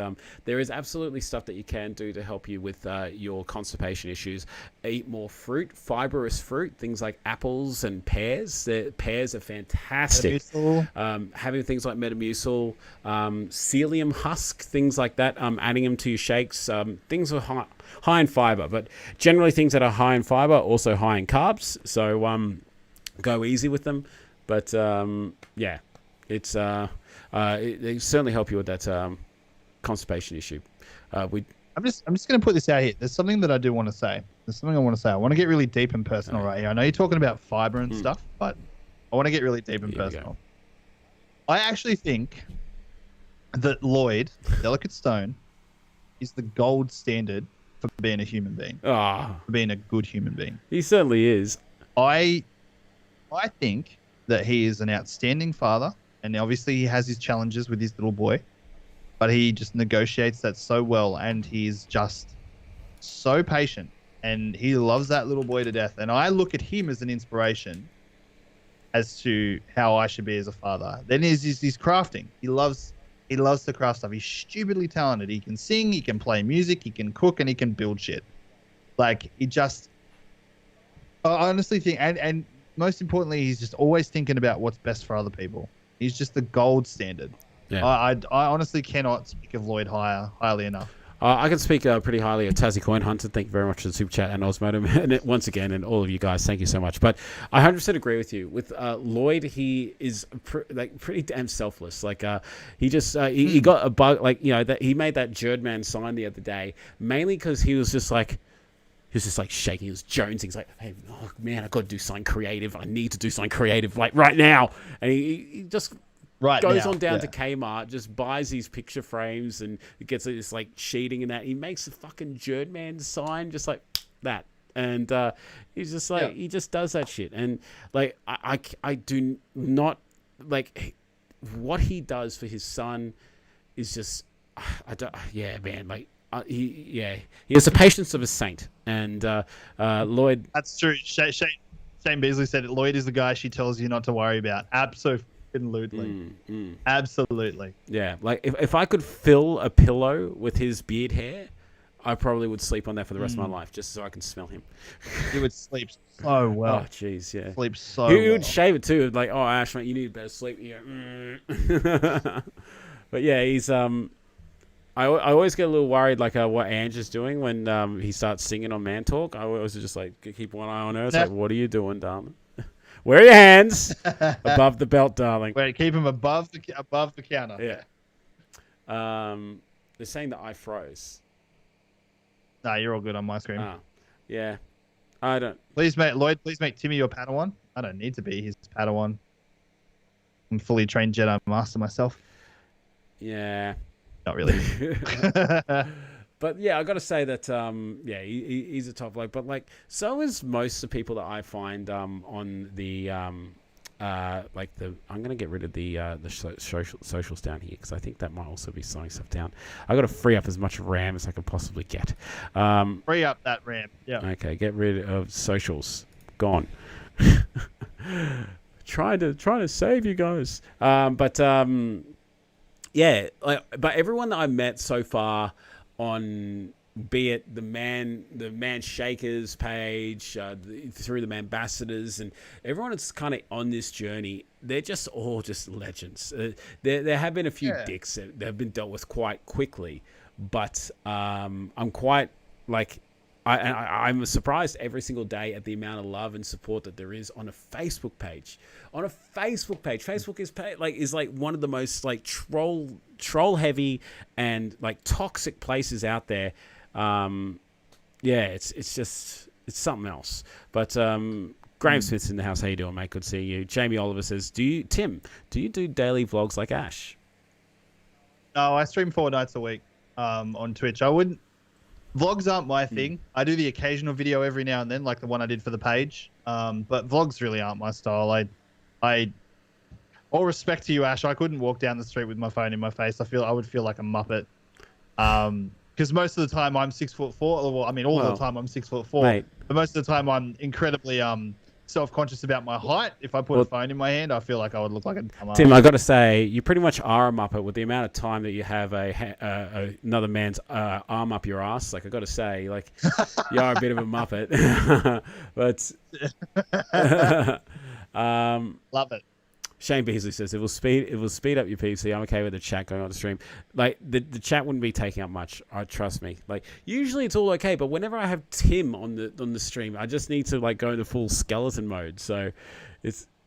there is absolutely stuff that you can do to help you with your constipation issues. Eat more fruit, fibrous fruit, things like apples and pears. Pears are fantastic. Having things like Metamucil, psyllium husk, things like that, adding them to your shakes. Things are high in fiber, but generally things that are high in fiber are also high in carbs, so go easy with them. But yeah, it's... they certainly help you with that constipation issue. I'm just going to put this out here. There's something that I do want to say. I want to get really deep and personal right here. I know you're talking about fiber and stuff, but I want to get really deep and personal. I actually think that Lloyd, Delicate Stone, is the gold standard for being a human being. For being a good human being. He certainly is. I think that he is an outstanding father. And obviously he has his challenges with his little boy, but he just negotiates that so well, and he's just so patient, and he loves that little boy to death. And I look at him as an inspiration as to how I should be as a father. Then he's crafting. He loves to craft stuff. He's stupidly talented. He can sing, he can play music, he can cook, and he can build shit. I honestly think, and most importantly, he's just always thinking about what's best for other people. He's just the gold standard. Yeah. I honestly cannot speak of Lloyd highly enough. I can speak pretty highly of Tassie Coin Hunter. Thank you very much for the super chat and Osmotum. And once again, and all of you guys, thank you so much. But I 100% agree with you. With Lloyd, he is pretty damn selfless. He just he got a bug. That he made that Jerdman sign the other day mainly because he was just shaking. He was jonesing. He's like, hey, oh, man, I've got to do something creative. I need to do something creative right now. And he just goes on down to Kmart, just buys these picture frames and gets this sheeting and that. He makes a fucking Jerdman sign just like that. And he's just he just does that shit. And I do not what he does for his son is just, man, he has the patience of a saint, and Lloyd. That's true. Shane Beasley said it. Lloyd is the guy she tells you not to worry about. Absolutely. Absolutely. Yeah, if I could fill a pillow with his beard hair, I probably would sleep on that for the rest of my life, just so I can smell him. He would sleep so well. Oh, jeez, yeah. Sleep so well. He would shave it too. Ash, mate, you need better sleep. Yeah. But yeah, he's I always get a little worried, like what Ange is doing when he starts singing on Man Talk. I always just like keep one eye on her. It's like, what are you doing, darling? Where are your hands? Above the belt, darling. Wait, keep them above the counter. Yeah. They're saying that I froze. No, you're all good on my screen. Oh, yeah. I don't. Please make Timmeh your Padawan. I don't need to be his Padawan. I'm fully trained Jedi Master myself. Yeah. Not really. But yeah, I got to say that yeah, he's a top bloke. But like, so is most of the people that I find on the like the. I'm gonna get rid of the socials down here because I think that might also be slowing stuff down. I got to free up as much RAM as I can possibly get. Free up that RAM. Yeah. Okay, get rid of socials. Gone. trying to save you guys. Yeah, but everyone that I've met so far on, be it the man shakers page, through the ambassadors, and everyone that's kind of on this journey, they're just all just legends. There have been a few dicks that have been dealt with quite quickly, but I'm quite like. I'm surprised every single day at the amount of love and support that there is on a Facebook page. Facebook is like one of the most like troll heavy and like toxic places out there. Yeah, it's something else. But Graham Smith's in the house. How you doing, mate? Good to see you. Jamie Oliver says, do you do daily vlogs like Ash? No, I stream 4 nights a week on Twitch. Vlogs aren't my thing. I do the occasional video every now and then, like the one I did for the page. But vlogs really aren't my style. I all respect to you, Ash. I couldn't walk down the street with my phone in my face. I would feel like a muppet. Because most of the time I'm 6'4". Well, I mean, the time I'm 6'4". Mate. But most of the time I'm incredibly self-conscious about my height. If I put a phone in my hand, I feel like I would look like a dumbass. Tim, I got to say, you pretty much are a muppet with the amount of time that you have another man's arm up your ass. Like, I got to say, like, you are a bit of a muppet. But love it. Shane Beasley says it will speed up your PC. I'm okay with the chat going on the stream. Like the chat wouldn't be taking up much. Trust me. Like usually it's all okay, but whenever I have Tim on the stream, I just need to like go into full skeleton mode. So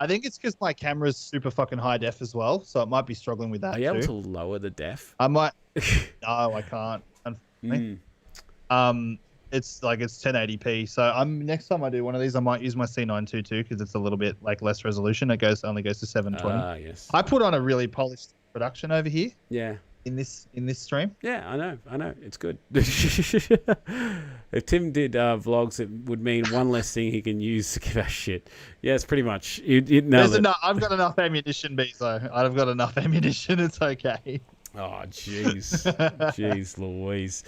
I think it's because my camera's super fucking high def as well, so it might be struggling with that. Are you able to lower the def? I might. No, I can't. Unfortunately. It's 1080p. So next time I do one of these, I might use my C922 because it's a little bit like less resolution. It only goes to 720. Yes. I put on a really polished production over here. Yeah. In this stream. Yeah, I know. It's good. If Tim did vlogs, it would mean one less thing he can use to give us shit. Yeah, it's pretty much. I've got enough ammunition, Bezo. I've got enough ammunition. It's okay. Oh, jeez. Jeez Louise.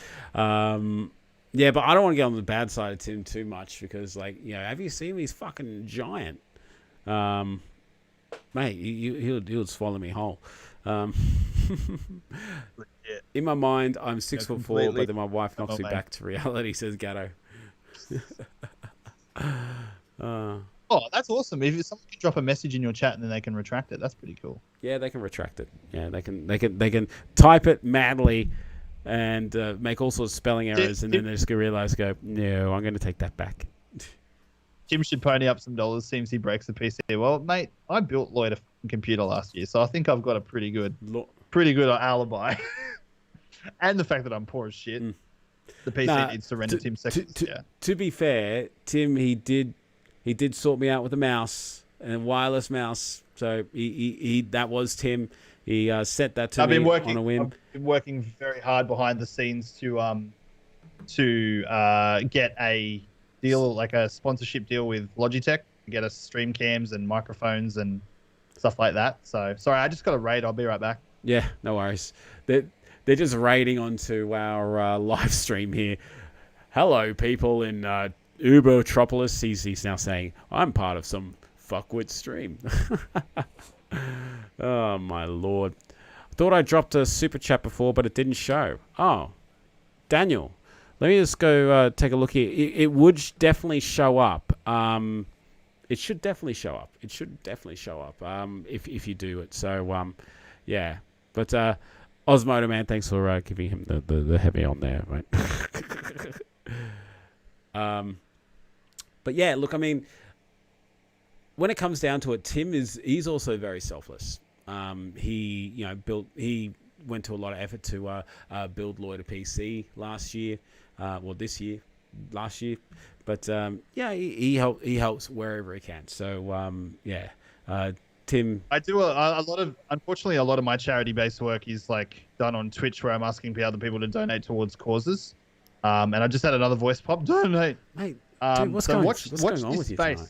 Yeah, but I don't want to get on the bad side of Tim too much because, like, you know, have you seen him? He's fucking giant. Mate, he'll swallow me whole. In my mind, I'm 6'4", but then my wife knocks me back to reality, says Gatto. Oh, that's awesome. If someone can drop a message in your chat and then they can retract it, that's pretty cool. Yeah, they can retract it. Yeah, they can type it madly and make all sorts of spelling errors, and then they're just going to realize, no, I'm going to take that back. Tim should pony up some dollars. Seems he breaks the PC. Well, mate, I built Lloyd a computer last year, so I think I've got a pretty good alibi. And the fact that I'm poor as shit. The PC needs to render Tim seconds. To be fair, Tim, he did sort me out with a mouse and a wireless mouse. So he that was Tim. He set that to me on a whim. I've been working very hard behind the scenes to get a deal, like a sponsorship deal with Logitech, to get us stream cams and microphones and stuff like that. So sorry, I just got a raid. I'll be right back. Yeah, no worries. They're just raiding onto our live stream here. Hello, people in Uber Tropolis. He's now saying, I'm part of some fuckwit stream. Oh, my Lord. I thought I dropped a super chat before, but it didn't show. Oh, Daniel. Let me just go take a look here. It would definitely show up. It should definitely show up. If you do it. So, yeah. But Osmoto Man, thanks for giving him the heavy on there, mate. But yeah, look, I mean, when it comes down to it, he's also very selfless. He went to a lot of effort to build Lloyd a PC last year, this year, last year, but he helps wherever he can. So Tim, I do a lot of, unfortunately, a lot of my charity-based work is like done on Twitch, where I'm asking other people to donate towards causes. And I just had another voice pop, donate, mate. Dude, what's going on with you tonight?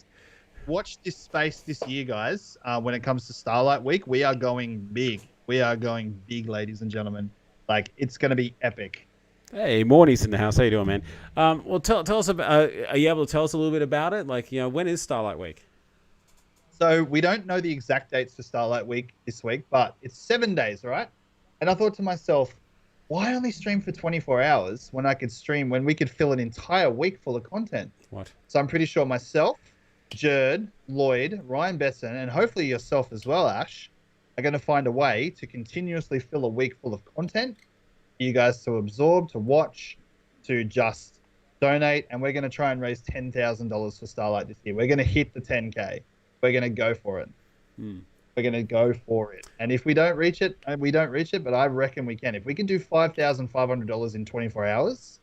Watch this space this year, guys. When it comes to Starlight Week, we are going big. We are going big, ladies and gentlemen. Like, it's going to be epic. Hey, Morty's in the house. How you doing, man? Well, tell us about. Are you able to tell us a little bit about it? Like, when is Starlight Week? So we don't know the exact dates for Starlight Week this week, but it's 7 days, right? And I thought to myself, why only stream for 24 hours when we could fill an entire week full of content? What? So I'm pretty sure myself, Jerd, Lloyd, Ryan Besson, and hopefully yourself as well, Ash, are going to find a way to continuously fill a week full of content for you guys to absorb, to watch, to just donate. And we're going to try and raise $10,000 for Starlight this year. We're going to hit the 10K. We're going to go for it. We're going to go for it. And if we don't reach it, we don't reach it, but I reckon we can. If we can do $5,500 in 24 hours,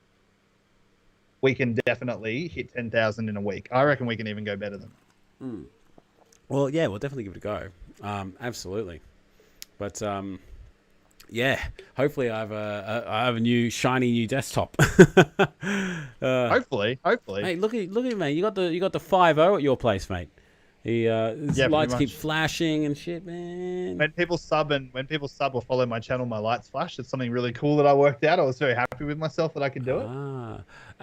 we can definitely hit 10,000 in a week. I reckon we can even go better than that. Well, yeah, we'll definitely give it a go. Absolutely. But hopefully I have a new shiny new desktop. Hopefully. Hey, look at mate. You got the 5.0 at your place, mate. His lights keep flashing and shit, man. When people sub or follow my channel, my lights flash. It's something really cool that I worked out. I was very happy with myself that I could do it.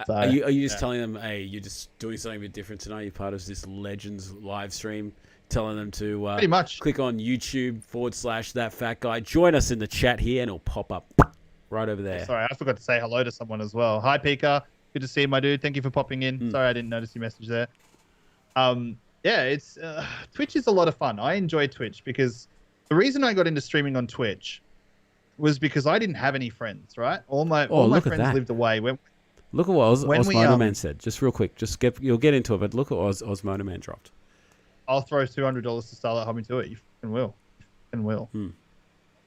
So, are you just telling them, hey, you're just doing something a bit different tonight? You're part of this Legends live stream, telling them to pretty much click on YouTube /that fat guy. Join us in the chat here, and it'll pop up right over there. Sorry, I forgot to say hello to someone as well. Hi, Pika. Good to see you, my dude. Thank you for popping in. Sorry, I didn't notice your message there. Yeah, it's Twitch is a lot of fun. I enjoy Twitch because the reason I got into streaming on Twitch was because I didn't have any friends, right? All my friends lived away. Look at what Osmoto Man said. Just real quick. You'll get into it, but look at what Osmoto Man dropped. I'll throw $200 to Starlight Hobby to it. You fucking will. You will.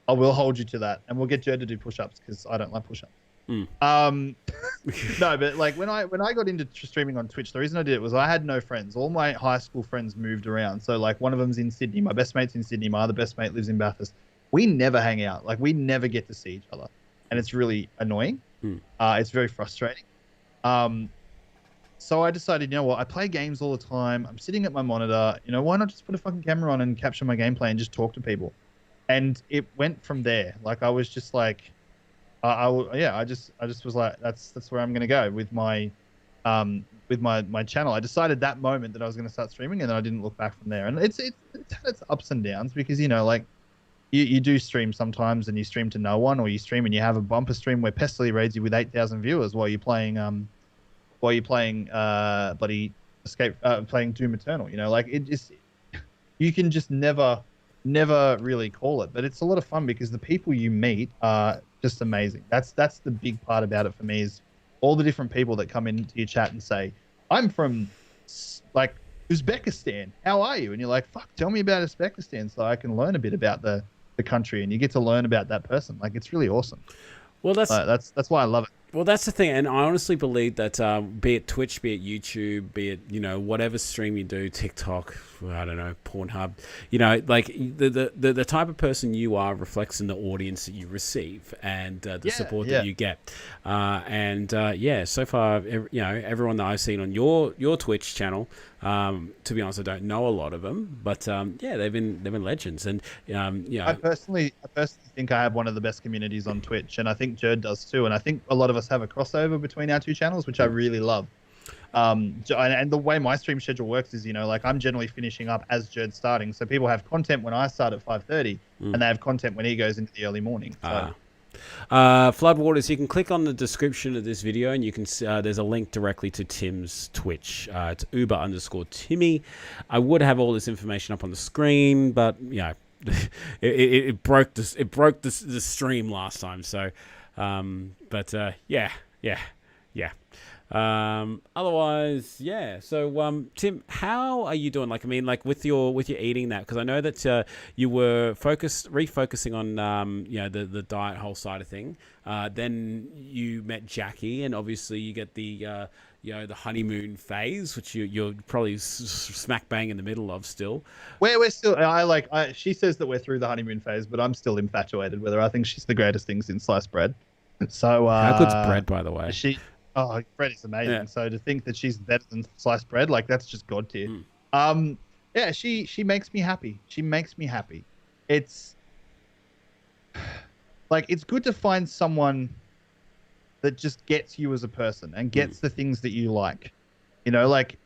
I will hold you to that, and we'll get Jerd to do push-ups because I don't like push-ups. No, but like when I got into streaming on Twitch, the reason I did it was I had no friends. All my high school friends moved around. So like one of them's in Sydney, my best mate's in Sydney, my other best mate lives in Bathurst. We never hang out. Like we never get to see each other, and it's really annoying. It's very frustrating. So I decided, you know what? I play games all the time. I'm sitting at my monitor. You know, why not just put a fucking camera on and capture my gameplay and just talk to people? And it went from there. Like I was just like. I just was like, that's where I'm gonna go with my channel. I decided that moment that I was gonna start streaming, and then I didn't look back from there. And it's ups and downs because like you do stream sometimes and you stream to no one, or you stream and you have a bumper stream where Pestily raids you with 8,000 viewers while you're playing bloody playing Doom Eternal. Like it just you can just never really call it, but it's a lot of fun because the people you meet are just amazing. That's the big part about it for me, is all the different people that come into your chat and say, I'm from like Uzbekistan, how are you? And you're like, fuck, tell me about Uzbekistan so I can learn a bit about the country, and you get to learn about that person. Like it's really awesome. Well, that's why I love it. Well, that's the thing, and I honestly believe that be it Twitch, be it YouTube, be it whatever stream you do, TikTok, I don't know, Pornhub, like the type of person you are reflects in the audience that you receive and the support that you get. So far, everyone that I've seen on your Twitch channel, to be honest, I don't know a lot of them, but they've been legends, and I personally think I have one of the best communities on Twitch, and I think Jerd does too, and I think a lot of us have a crossover between our two channels, which I really love. And the way my stream schedule works is, like I'm generally finishing up as Jerd's starting, so people have content when I start at 5:30, and they have content when he goes into the early morning. So. Floodwaters, you can click on the description of this video and you can there's a link directly to Tim's Twitch. It's Uber_Timmeh. I would have all this information up on the screen, but it broke the stream last time. So, yeah. Otherwise, yeah. So, Tim, how are you doing? Like, I mean, like with your eating that, because I know that you were refocusing on the diet whole side of thing. Then you met Jackie, and obviously you get the the honeymoon phase, which you're probably smack bang in the middle of still. We're still. She says that we're through the honeymoon phase, but I'm still infatuated with her. I think she's the greatest thing since sliced bread. So how good's bread, by the way? Bread is amazing. Yeah. So to think that she's better than sliced bread, like that's just god tier. Yeah, she makes me happy. She makes me happy. It's like it's good to find someone that just gets you as a person and gets the things that you like. You know, like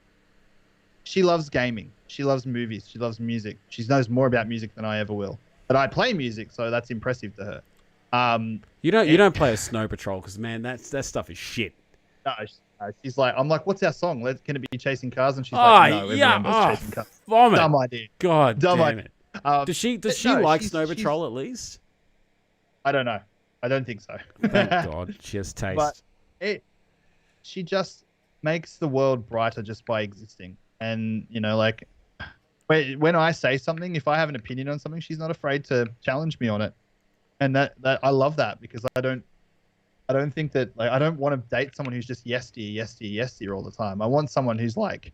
she loves gaming. She loves movies. She loves music. She knows more about music than I ever will. But I play music, so that's impressive to her. You don't play a Snow Patrol because, man, that stuff is shit. No, she's like, I'm like, what's our song? Can it be Chasing Cars? And she's like, no, everyone does Chasing Cars. Vomit. Dumb idea. God Dumb damn idea. it. Does she like Snow Patrol at least? I don't know. I don't think so. Thank God, she has taste. But she just makes the world brighter just by existing. And like when I say something, if I have an opinion on something, she's not afraid to challenge me on it. And that I love that because I don't think that I don't want to date someone who's just yes dear all the time. I want someone who's like,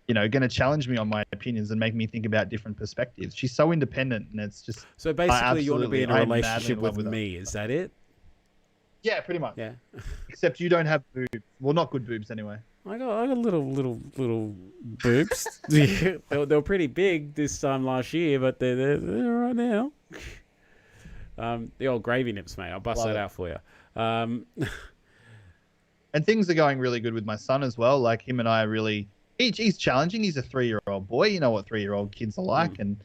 going to challenge me on my opinions and make me think about different perspectives. She's so independent, and it's just so basically you want to be in a relationship with me. Is that it? Yeah, pretty much. Yeah. Except you don't have boobs. Well, not good boobs anyway. I got little boobs. They were pretty big this time last year, but they're right now. The old gravy nips, mate. I'll bust that out for you. And things are going really good with my son as well. Like him and I are really, he's challenging. He's a 3-year-old boy. You know what 3-year-old kids are like. And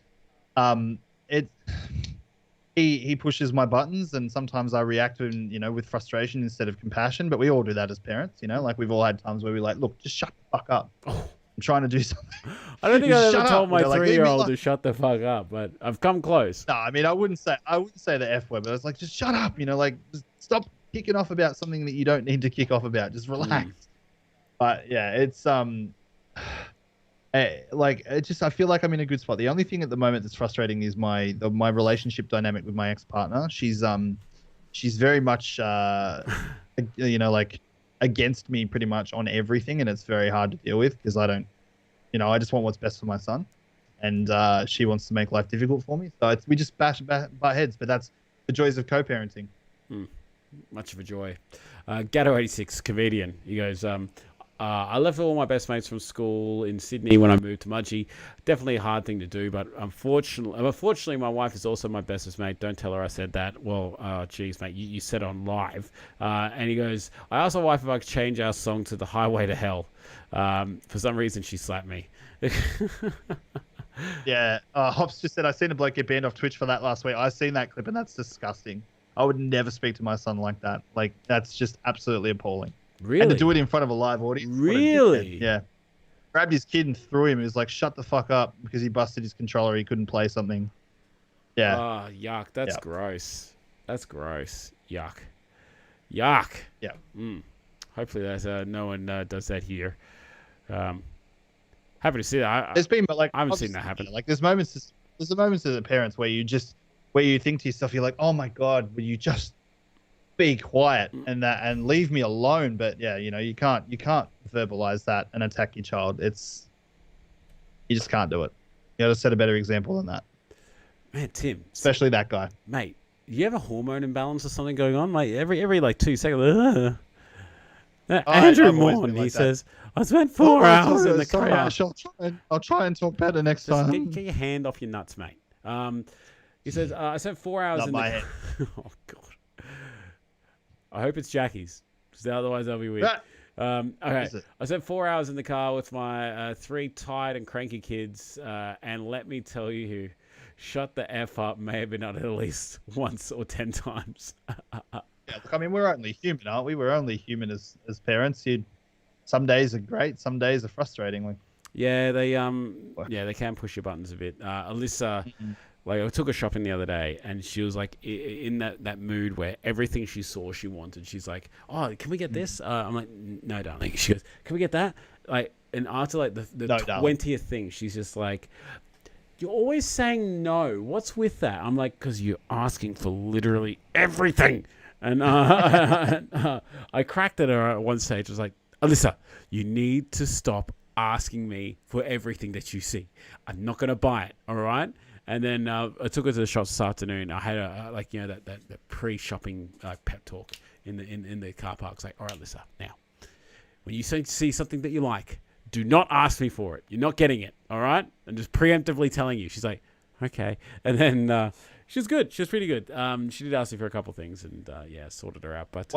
he pushes my buttons, and sometimes I react to him, with frustration instead of compassion. But we all do that as parents, like we've all had times where we're like, look, just shut the fuck up. I'm trying to do something. I don't think I've ever told my like, 3-year-old to shut the fuck up, but I've come close. No, I mean, I wouldn't say the F word, but it's like, just shut up, just stop kicking off about something that you don't need to kick off about. Just relax. But yeah, it's I feel like I'm in a good spot. The only thing at the moment that's frustrating is my relationship dynamic with my ex-partner. She's very much against me pretty much on everything, and it's very hard to deal with because I don't, I just want what's best for my son, and she wants to make life difficult for me. So we just butt heads, but that's the joys of co-parenting. Much of a joy. Gatto86, comedian. He goes, I left all my best mates from school in Sydney when I moved to Mudgee. Definitely a hard thing to do, but unfortunately, my wife is also my bestest mate. Don't tell her I said that. Well, geez, mate, you said it on live. And he goes, I asked my wife if I could change our song to The Highway to Hell. For some reason, she slapped me. Yeah, Hops just said, I seen a bloke get banned off Twitch for that last week. I seen that clip, and that's disgusting. I would never speak to my son like that. Like, that's just absolutely appalling. Really? And to do it in front of a live audience. Really? Yeah. Grabbed his kid and threw him. He was like, shut the fuck up, because he busted his controller. He couldn't play something. Yeah. Oh, yuck. That's gross. That's gross. Yuck. Yuck. Yeah. Hopefully that's no one does that here. Happy to see that. There's been, but like, I haven't seen that happen. Like, there's moments as the parents where you think to yourself, you're like, oh my God, will you just be quiet and leave me alone? But yeah, you can't verbalize that and attack your child. You just can't do it. You got to set a better example than that. Man, Tim, especially that guy. Mate, you have a hormone imbalance or something going on? Like every like 2 seconds. Andrew Morn, he says, I spent 4 hours in the car. I'll try and talk better next time. Get your hand off your nuts, mate. He says, I spent 4 hours in the car. Oh, God. I hope it's Jackie's, because otherwise that'll be weird. Okay, I spent 4 hours in the car with my 3 tired and cranky kids, and let me tell you, shut the F up may have been on at least once or 10 times. Yeah, look, I mean, we're only human, aren't we? We're only human as parents. Some days are great, some days are frustrating. Yeah, they can push your buttons a bit. Alyssa Like, I took her shopping the other day, and she was like in that mood where everything she saw she wanted. She's like, "Oh, can we get this?" I'm like, "No, darling." She goes, "Can we get that?" Like, and after like the No, darling. 20th thing, she's just like, "You're always saying no. What's with that?" I'm like, "Because you're asking for literally everything." And I cracked at her at one stage. I was like, "Alyssa, you need to stop asking me for everything that you see. I'm not going to buy it, all right?" And then I took her to the shops this afternoon. I had that pre-shopping pep talk in the car park. It's like, "All right, Alyssa, now, when you see something that you like, do not ask me for it. You're not getting it, all right?" I'm just preemptively telling you. She's like, "Okay." And then she was good. She was pretty good. She did ask me for a couple of things, and sorted her out. But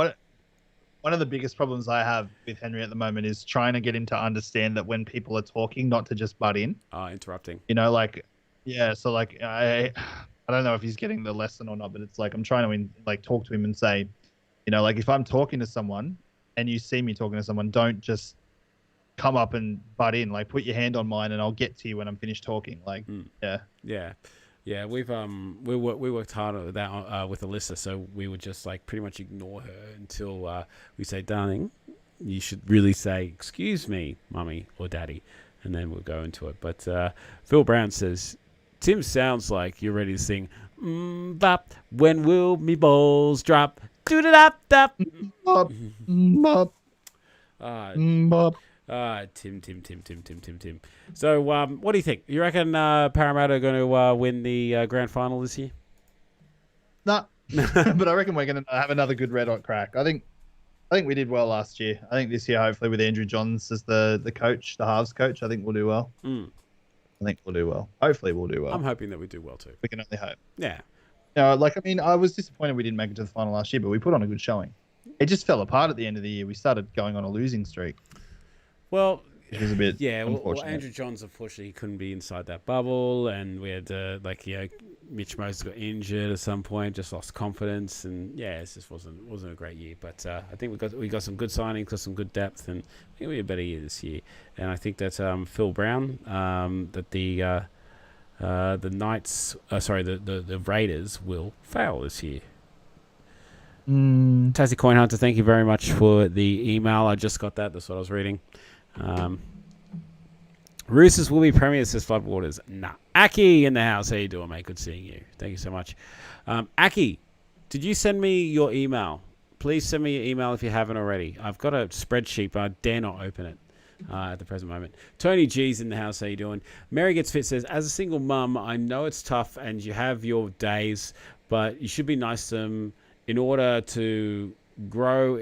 one of the biggest problems I have with Henry at the moment is trying to get him to understand that when people are talking, not to just butt in. Interrupting. Like, yeah. So like, I don't know if he's getting the lesson or not, but it's like I'm trying to talk to him and say, like if I'm talking to someone and you see me talking to someone, don't just come up and butt in. Like, put your hand on mine and I'll get to you when I'm finished talking. Like, Yeah, we've we worked hard at that with Alyssa, so we would just like pretty much ignore her until we say, "Darling, you should really say excuse me, mummy or daddy," and then we'll go into it. But Phil Brown says, "Tim sounds like you're ready to sing. Bop, when will me balls drop? Do da da da." Tim. So, what do you think? You reckon Parramatta are going to win the grand final this year? No, but I reckon we're going to have another good red hot crack. I think we did well last year. I think this year, hopefully, with Andrew Johns as the coach, the halves coach, I think we'll do well. I think we'll do well. Hopefully, we'll do well. I'm hoping that we do well too. We can only hope. Yeah. I was disappointed we didn't make it to the final last year, but we put on a good showing. It just fell apart at the end of the year. We started going on a losing streak. Well, it was a bit well, Andrew Johns, unfortunately, he couldn't be inside that bubble, and we had Mitch Moses got injured at some point, just lost confidence, and it just wasn't a great year. But I think we got some good signings, got some good depth, and I think it'll be a better year this year. And I think that Phil Brown, that the Knights, the Raiders will fail this year. Tassie Coin Hunter, thank you very much for the email. I just got that. That's what I was reading. Roosters will be premiers, says Floodwaters. Nah. Aki in the house. How you doing, mate? Good seeing you. Thank you so much. Aki, did you send me your email? Please send me your email if you haven't already. I've got a spreadsheet, but I dare not open it at the present moment. Tony G's in the house. How you doing? Mary Gets Fit says, as a single mum, I know it's tough and you have your days, but you should be nice to them in order to grow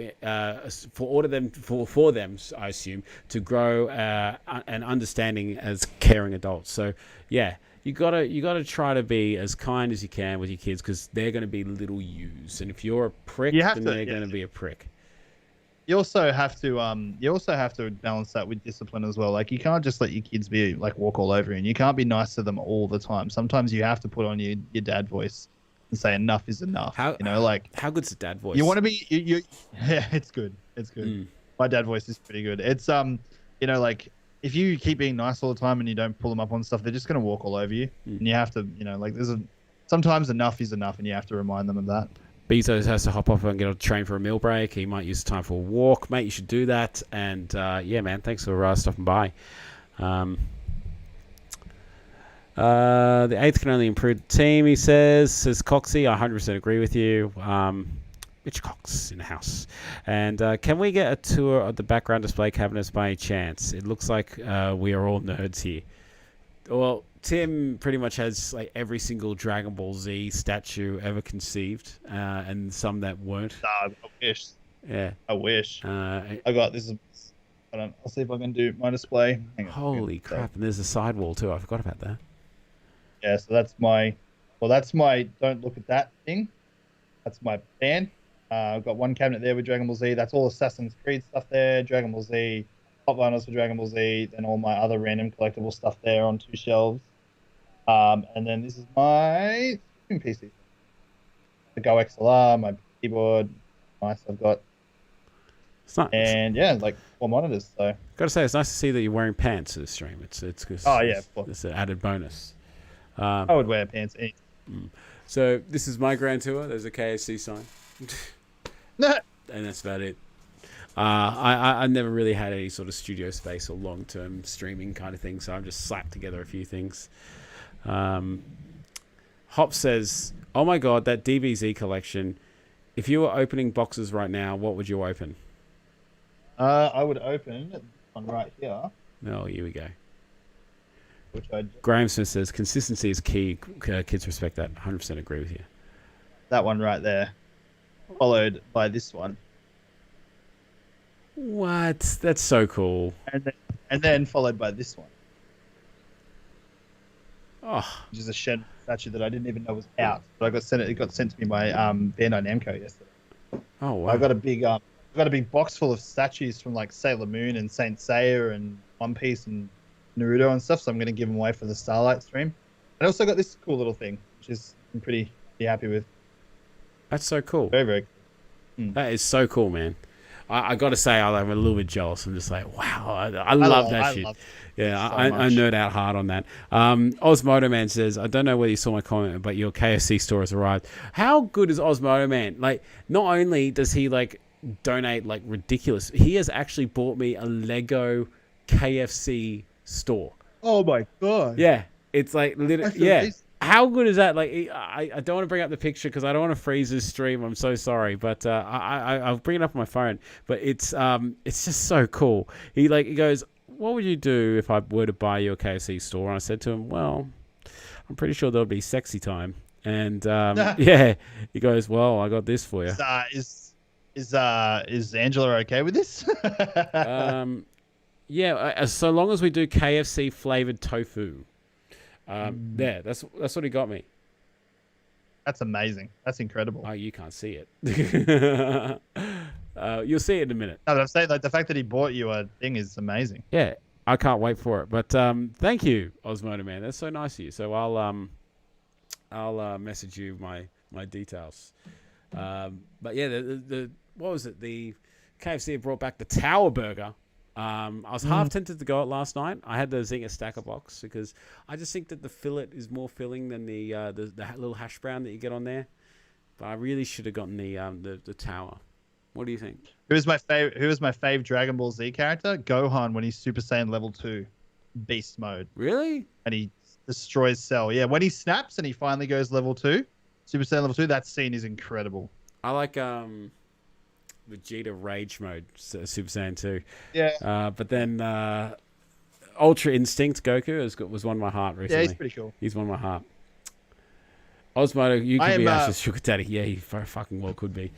for them, I assume, to grow an understanding as caring adults. So you gotta try to be as kind as you can with your kids, because they're going to be little yous, and if you're a prick, then they're going to be a prick. You also have to balance that with discipline as well. Like, you can't just let your kids be like walk all over you, and you can't be nice to them all the time. Sometimes you have to put on your dad voice and say enough is enough. How good's the dad voice? You want to be yeah, it's good. My dad voice is pretty good. It's like, if you keep being nice all the time and you don't pull them up on stuff, they're just going to walk all over you. And you have to, sometimes enough is enough, and you have to remind them of that. Bezos has to hop off and get on a train for a meal break. He might use time for a walk. Mate, you should do that. And man, thanks for stopping by. The 8th can only improve the team, he says Coxie. I 100% agree with you. Mitch Cox in the house. And can we get a tour of the background display cabinets by any chance? It looks like we are all nerds here. Well, Tim pretty much has like every single Dragon Ball Z statue ever conceived, and some that weren't. I wish. Yeah. I wish. I got this. I'll see if I can do my display. Holy crap. And there's a sidewall too. I forgot about that. Yeah, so that's my don't look at that thing. That's my fan. I've got one cabinet there with Dragon Ball Z. That's all Assassin's Creed stuff there. Dragon Ball Z, Hot vinyls for Dragon Ball Z, then all my other random collectible stuff there on 2 shelves. And then this is my PC. The Go XLR, my keyboard. Nice, I've got. It's nice. And like 4 monitors. So gotta say, it's nice to see that you're wearing pants to the stream. It's of course. It's an added bonus. I would wear pants. So this is my grand tour. There's a KFC sign. And that's about it. I never really had any sort of studio space or long-term streaming kind of thing, so I've just slapped together a few things. Hop says, oh my god, that DBZ collection. If you were opening boxes right now, what would you open? I would open one right here. Oh, here we go. Which I Graham Smith says, consistency is key. Kids respect that. 100% agree with you. That one right there. Followed by this one. What? That's so cool. And then followed by this one. Oh, Which is a shed statue that I didn't even know was out. But it got sent to me by Bandai Namco yesterday. oh wow. I got a big box full of statues from like Sailor Moon and Saint Seiya and One Piece and Naruto and stuff. So I'm going to give them away for the Starlight stream. I also got this cool little thing, which is I'm pretty happy with. That's so cool. Very, very cool. That is so cool, man. I got to say, I'm a little bit jealous. I'm just like, wow, I love that shit. I nerd out hard on that. Osmodo Man says, I don't know whether you saw my comment, but your KFC store has arrived. How good is Osmodo Man? Like, not only does he like donate like ridiculous, he has actually bought me a Lego KFC store. Oh my god. Yeah, it's like literally. Yeah. How good is that? Like, I don't want to bring up the picture because I don't want to freeze this stream. I'm so sorry, but I'll bring it up on my phone. But it's just so cool. He goes, what would you do if I were to buy your KFC store? And I said to him, well, I'm pretty sure there'll be sexy time. And yeah, he goes, well, I got this for you. Is Angela okay with this? Yeah, so long as we do KFC flavored tofu. Yeah, that's what he got me. That's amazing. That's incredible. Oh, you can't see it. You'll see it in a minute. No, but I'm saying like the fact that he bought you a thing is amazing. Yeah, I can't wait for it. But thank you, Osmodo Man. That's so nice of you. So I'll message you my details. But yeah, the what was it? The KFC brought back the Tower Burger. I was half tempted to go it last night. I had the Zinger Stacker box because I just think that the fillet is more filling than the little hash brown that you get on there. But I really should have gotten the Tower. What do you think? Who was my fave Dragon Ball Z character? Gohan when he's Super Saiyan level 2, beast mode. Really? And he destroys Cell. Yeah, when he snaps and he finally goes level 2, Super Saiyan level 2, that scene is incredible. I like Vegeta Rage Mode, Super Saiyan 2. Yeah. But then Ultra Instinct Goku was one of my heart recently. Yeah, he's pretty cool. He's one of my heart. Osmodo, you could be Ash's sugar daddy. Yeah, he fucking well could be.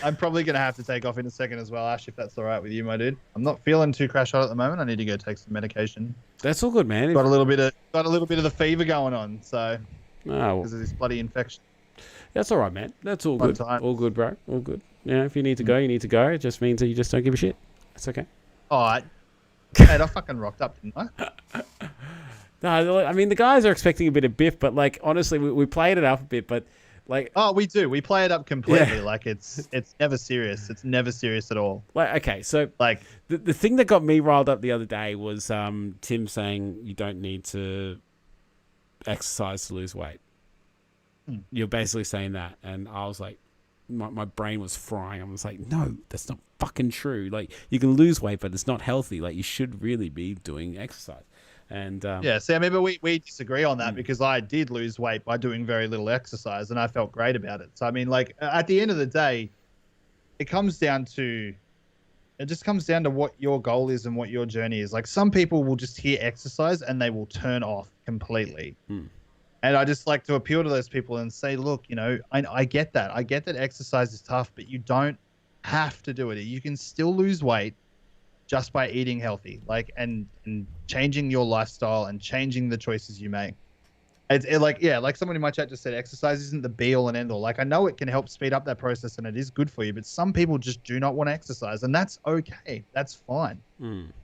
I'm probably going to have to take off in a second as well, Ash, if that's all right with you, my dude. I'm not feeling too crash hot at the moment. I need to go take some medication. That's all good, man. Got a little bit of the fever going on, so because of this bloody infection. That's all right, man. That's all good. All good, bro. All good. Yeah, if you need to go, you need to go. It just means that you just don't give a shit. That's okay. All right. Mate, I fucking rocked up, didn't I? No, I mean, the guys are expecting a bit of biff, but, like, honestly, we played it up a bit, but, like... Oh, we do. We play it up completely. Yeah. Like, it's never serious. It's never serious at all. Like, okay, so... Like... The thing that got me riled up the other day was Tim saying you don't need to exercise to lose weight. You're basically saying that, and I was like... My brain was frying. I was like, no, that's not fucking true. Like, you can lose weight, but it's not healthy. Like, you should really be doing exercise. And yeah, see, I mean, but we disagree on that because I did lose weight by doing very little exercise, and I felt great about it. So I mean, like at the end of the day, it just comes down to what your goal is and what your journey is. Like some people will just hear exercise and they will turn off completely. And I just like to appeal to those people and say, look, you know, I get that. I get that exercise is tough, but you don't have to do it. You can still lose weight just by eating healthy, like, and changing your lifestyle and changing the choices you make. Like someone in my chat just said, exercise isn't the be all and end all. Like, I know it can help speed up that process and it is good for you, but some people just do not want to exercise, and that's okay. That's fine.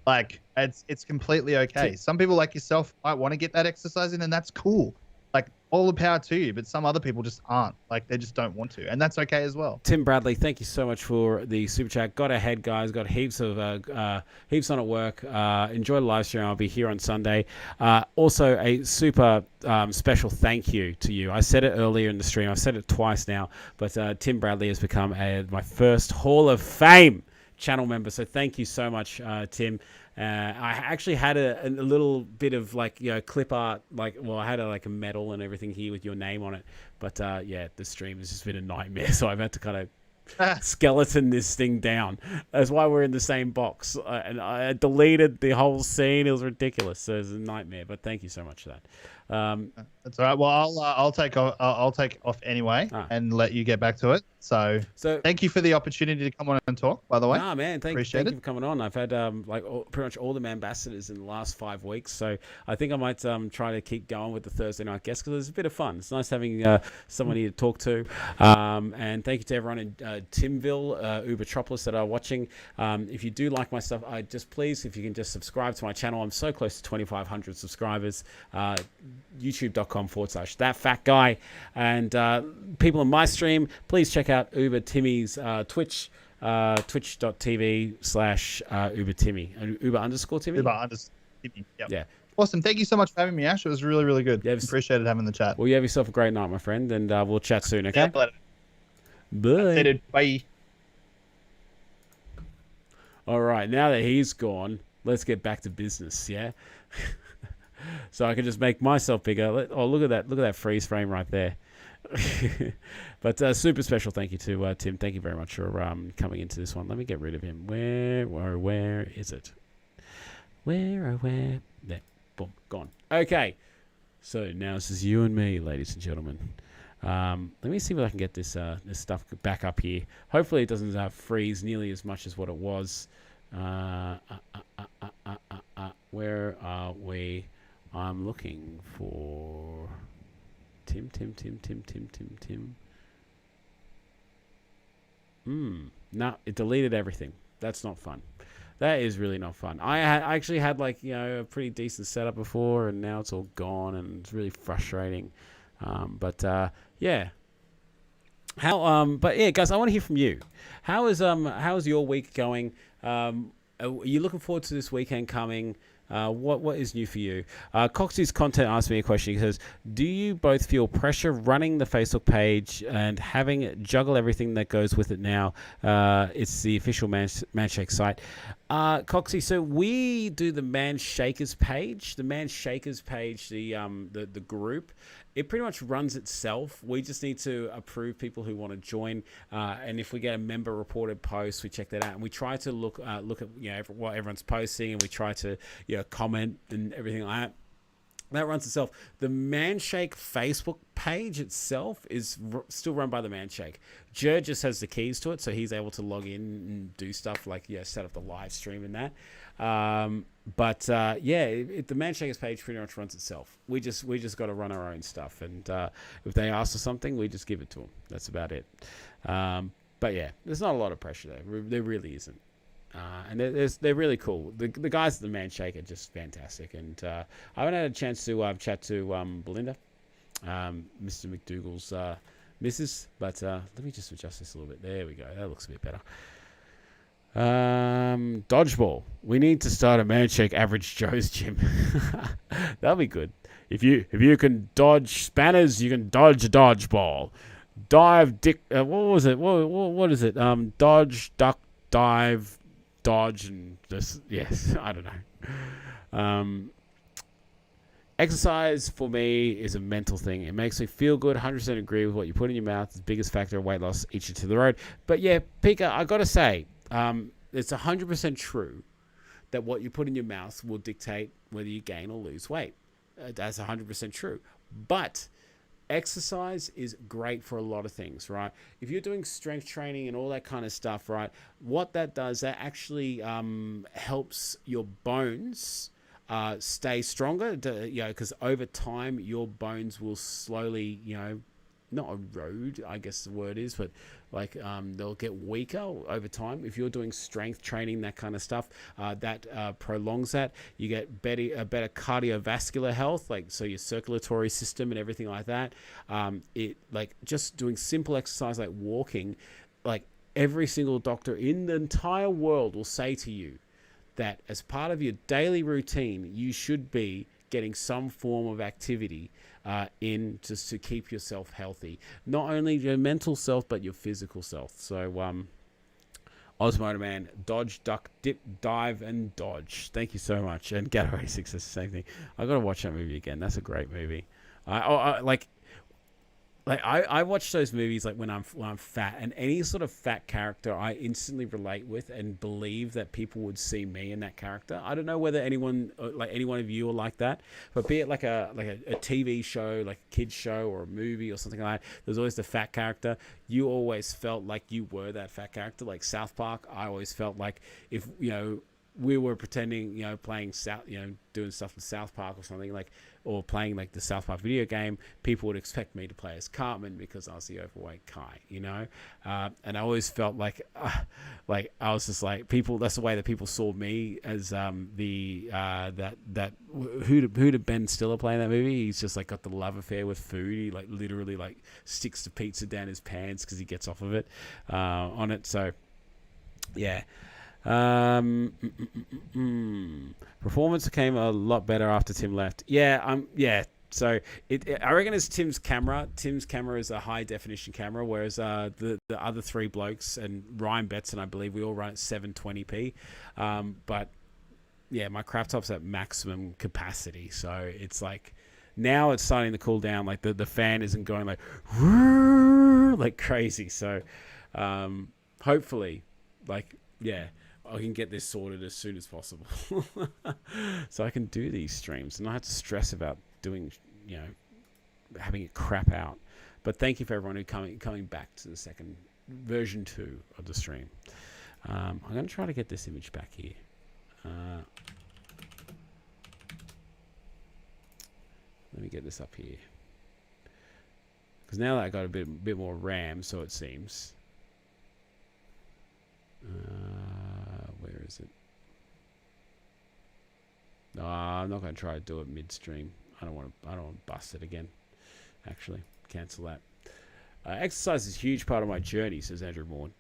Like, it's completely okay. Some people like yourself might want to get that exercise in, and that's cool. like all the power to you, but some other people just aren't, like they just don't want to, and that's okay as well. Tim Bradley, thank you so much for the super chat. Got ahead, guys. Got heaps on at work. Enjoy the live stream. I'll be here on Sunday. Also, a super special thank you to you. I said it earlier in the stream. I've said it twice now, but Tim Bradley has become my first Hall of Fame channel member. So thank you so much, Tim. I actually had a little bit of clip art, I had a medal and everything here with your name on it. But the stream has just been a nightmare, so I've had to kind of skeleton this thing down. That's why we're in the same box. And I deleted the whole scene. It was ridiculous. So it was a nightmare. But thank you so much for that. That's all right. Well, I'll take off anyway and let you get back to it. So thank you for the opportunity to come on and talk, by the way. Nah, man, thank you for coming on. I've had pretty much all the ambassadors in the last 5 weeks, so I think I might try to keep going with the Thursday night guests because it's a bit of fun. It's nice having somebody to talk to. And thank you to everyone in Timville, Ubertropolis that are watching. If you do like my stuff, please, if you can just subscribe to my channel. I'm so close to 2,500 subscribers. YouTube.com/that fat guy. And people on my stream, please check out Uber Timmeh's Twitch, twitch.tv/Uber Timmeh and Uber_Timmeh. Uber_Timmeh. Yep. Yeah. Awesome. Thank you so much for having me, Ash. It was really, really good. Yeah, appreciated having the chat. Well, you have yourself a great night, my friend, and we'll chat soon, okay? Yeah, bye. Bye. All right, now that he's gone, let's get back to business, yeah? So I can just make myself bigger. Oh, look at that. Look at that freeze frame right there. But super special thank you to Tim. Thank you very much for coming into this one. Let me get rid of him. Where is it? Where? There. Boom. Gone. Okay. So now this is you and me, ladies and gentlemen. Let me see if I can get this stuff back up here. Hopefully it doesn't freeze nearly as much as what it was. Where are we? I'm looking for Tim. No, it deleted everything. That's not fun. That is really not fun. I actually had a pretty decent setup before, and now it's all gone, and it's really frustrating. But yeah. But yeah, guys, I want to hear from you. How's your week going? Are you looking forward to this weekend coming? What is new for you? Coxie's content asked me a question. He says, do you both feel pressure running the Facebook page and having it juggle everything that goes with it now? It's the official Manshake site. Coxie, so we do the Manshakers page. The Manshakers page, the group, it pretty much runs itself. We just need to approve people who want to join. And if we get a member reported post, we check that out. And we try to look at what everyone's posting, and we try to comment and everything like that. That runs itself. The Manshake Facebook page itself is still run by the Manshake. Jer just has the keys to it, so he's able to log in and do stuff set up the live stream and that. But the Manshakers page pretty much runs itself. We just got to run our own stuff, and if they ask for something, we just give it to them. That's about it. But yeah, there's not a lot of pressure there. There really isn't. And they're really cool. The guys at the Manshake are just fantastic. And I haven't had a chance to chat to Belinda, Mr. McDougall's missus. But let me just adjust this a little bit. There we go. That looks a bit better. Dodgeball. We need to start a Manshake Average Joe's gym. That'll be good. If you can dodge spanners, you can dodge a dodgeball. Dive, dick. What was it? What is it? Dodge, duck, dive, dodge, and just yes. I don't know. Exercise for me is a mental thing. It makes me feel good. 100% agree with what you put in your mouth. It's the biggest factor of weight loss each to the road. But yeah, Pika, I gotta say, it's 100% true that what you put in your mouth will dictate whether you gain or lose weight. That's 100% true. But exercise is great for a lot of things, right? If you're doing strength training and all that kind of stuff, right, what that does, that actually helps your bones stay stronger, because over time your bones will slowly, not erode, I guess the word is, but like they'll get weaker over time. If you're doing strength training, that kind of stuff, that prolongs that. You get better cardiovascular health, like so your circulatory system and everything like that. It like just doing simple exercise like walking, like every single doctor in the entire world will say to you that as part of your daily routine, you should be getting some form of activity in just to keep yourself healthy. Not only your mental self, but your physical self. So, Osmotor Man, dodge, duck, dip, dive, and dodge. Thank you so much. And Getaway 6 is the same thing. I got to watch that movie again. That's a great movie. I watch those movies like when I'm fat, and any sort of fat character I instantly relate with and believe that people would see me in that character. I don't know whether any one of you are like that, but be it like a TV show, like a kids show or a movie or something like that, there's always the fat character. You always felt like you were that fat character. Like South Park, I always felt like if we were pretending, playing doing stuff in South Park or something like, or playing like the South Park video game, people would expect me to play as Cartman because I was the overweight Kai, and I always felt like I was just like people. That's the way that people saw me as who did Ben Stiller play in that movie? He's just like got the love affair with food. He like literally like sticks the pizza down his pants because he gets off of it on it. So yeah. Performance became a lot better after Tim left. So I reckon it's Tim's camera. Tim's camera is a high definition camera, whereas the other three blokes and Ryan Betson, I believe, we all run at 720p. But yeah, my crop top's at maximum capacity, so it's like now it's starting to cool down. Like the fan isn't going like crazy. So hopefully, I can get this sorted as soon as possible so I can do these streams and not have to stress about doing, having it crap out. But thank you for everyone who coming back to the second version 2 of the stream. I'm going to try to get this image back here. Let me get this up here. Because now that I got a bit more RAM, so it seems. Where is it? No, I'm not going to try to do it midstream. I don't want to bust it again. Actually, cancel that. Exercise is a huge part of my journey, says Andrew Morn.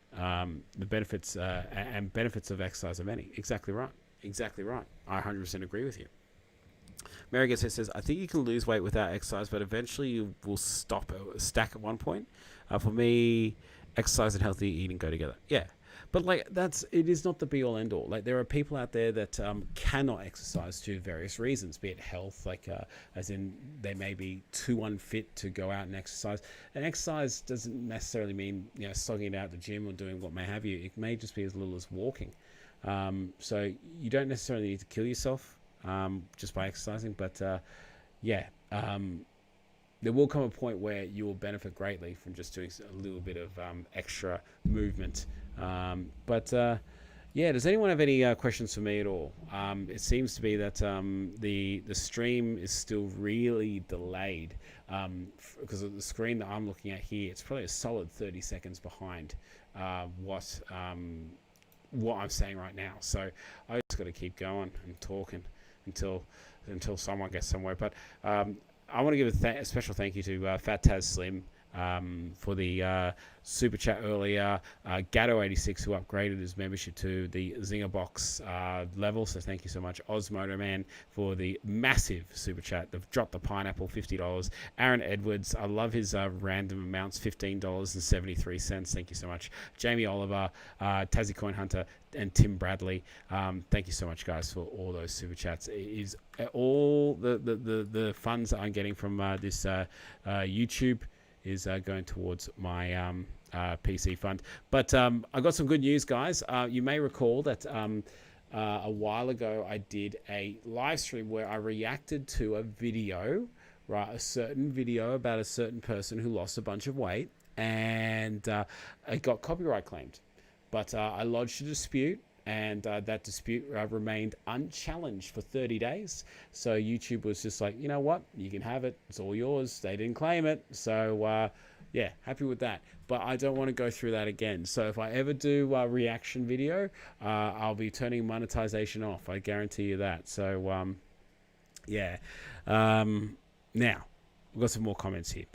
The benefits and benefits of exercise are many. Exactly right. I 100% agree with you. Mary Gets says, I think you can lose weight without exercise, but eventually you will stack at one point. For me, exercise and healthy eating go together. Yeah. But it is not the be all end all. Like there are people out there that cannot exercise to various reasons, be it health, as in they may be too unfit to go out and exercise. And exercise doesn't necessarily mean slogging it out at the gym or doing what may have you. It may just be as little as walking. So you don't necessarily need to kill yourself just by exercising. But there will come a point where you will benefit greatly from just doing a little bit of extra movement. Does anyone have any questions for me at all? It seems to be that the stream is still really delayed because of the screen that I'm looking at here. It's probably a solid 30 seconds behind what I'm saying right now. So I just got to keep going and talking until someone gets somewhere. But I want to give a special thank you to Fat Taz Slim for the super chat earlier. Gatto86, who upgraded his membership to the Zinger Box level. So thank you so much. Osmotor Man for the massive super chat. They've dropped the pineapple, $50. Aaron Edwards, I love his random amounts, $15.73. Thank you so much. Jamie Oliver, Tassie Coin Hunter, and Tim Bradley. Thank you so much, guys, for all those super chats. It is all the funds that I'm getting from this YouTube is going towards my PC fund. But I got some good news, guys. You may recall that a while ago I did a live stream where I reacted to a video, right? A certain video about a certain person who lost a bunch of weight, and it got copyright claimed. But I lodged a dispute, and that dispute remained unchallenged for 30 days. So YouTube was just like, you know what? You can have it. It's all yours. They didn't claim it. So Yeah, happy with that. But I don't want to go through that again. So if I ever do a reaction video, I'll be turning monetization off. I guarantee you that. So, yeah. Now, we've got some more comments here.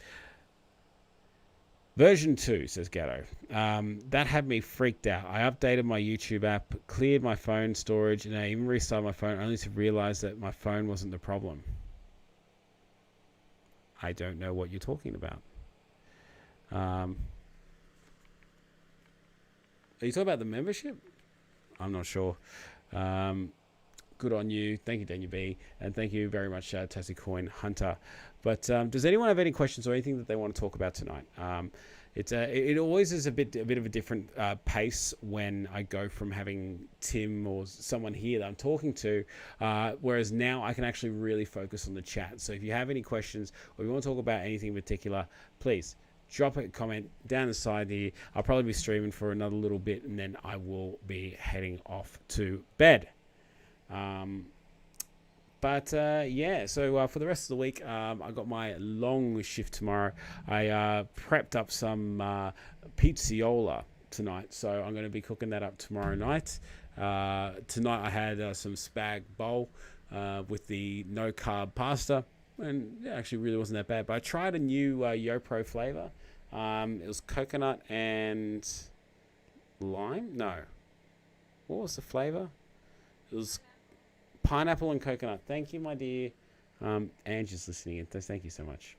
Version 2, says Gatto. That had me freaked out. I updated my YouTube app, cleared my phone storage, and I even restarted my phone only to realize that my phone wasn't the problem. I don't know what you're talking about. Are you talking about the membership? I'm not sure. Good on you. Thank you, Daniel B. And thank you very much, Tassie Coin Hunter. But does anyone have any questions or anything that they want to talk about tonight? It always is a bit of a different pace when I go from having Tim or someone here that I'm talking to, whereas now I can actually really focus on the chat. So if you have any questions or you want to talk about anything in particular, please drop a comment down the side here. I'll probably be streaming for another little bit and then I will be heading off to bed. Yeah, so for the rest of the week, I got my long shift tomorrow. I prepped up some pizziola tonight, so I'm going to be cooking that up tomorrow night. Tonight I had some spag bowl with the no-carb pasta, and it actually really wasn't that bad. But I tried a new YoPro flavor. It was coconut and lime? No. What was the flavor? It was pineapple and coconut. Thank you, my dear. Angie's listening in. Thank you so much.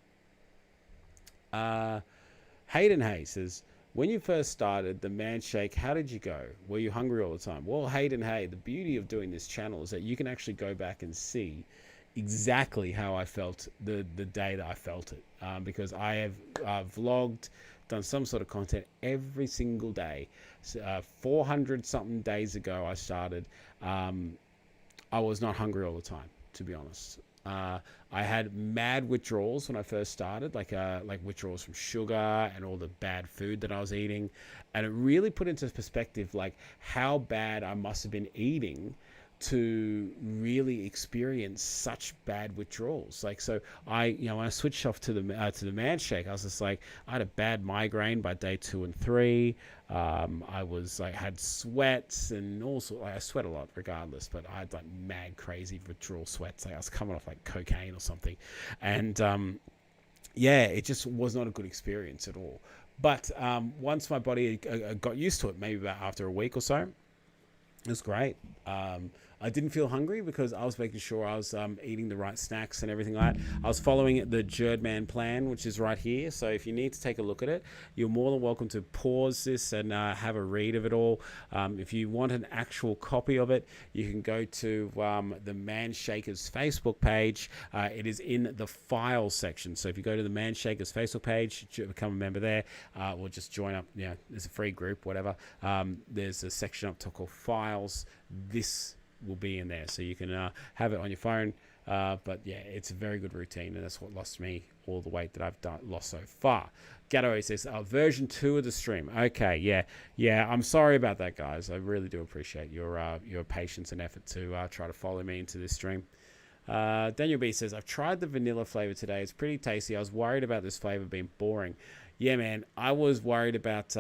Hayden Hay says, when you first started the Man Shake, how did you go? Were you hungry all the time? Well, Hayden Hay, the beauty of doing this channel is that you can actually go back and see exactly how I felt the day that I felt it. Because I have vlogged, done some sort of content every single day. 400 something days ago I started. I was not hungry all the time, to be honest. I had mad withdrawals when I first started, like withdrawals from sugar and all the bad food that I was eating. And it really put into perspective, like, how bad I must have been eating to really experience such bad withdrawals. Like, so when I switched off to the Man Shake, I was just like, I had a bad migraine by day 2 and 3. I was like, had sweats and also I sweat a lot regardless, but I had like mad crazy withdrawal sweats. Like I was coming off like cocaine or something. And yeah, it just was not a good experience at all. But once my body got used to it, maybe about after a week or so, it was great. I didn't feel hungry because I was making sure I was eating the right snacks and everything like that. I was following the Jerdman plan, which is right here. So if you need to take a look at it, you're more than welcome to pause this and have a read of it all. If you want an actual copy of it, you can go to the Man Shakers Facebook page. It is in the files section. So if you go to the Man Shakers Facebook page, become a member there, or just join up. Yeah, there's a free group, whatever. There's a section up top called Files. This will be in there, so you can have it on your phone. But yeah, it's a very good routine, and that's what lost me all the weight that I've lost so far. Gatto says, version 2 of the stream. Okay, yeah. I'm sorry about that, guys. I really do appreciate your patience and effort to try to follow me into this stream. Daniel B says, I've tried the vanilla flavor today. It's pretty tasty. I was worried about this flavor being boring. Yeah, man, I was worried about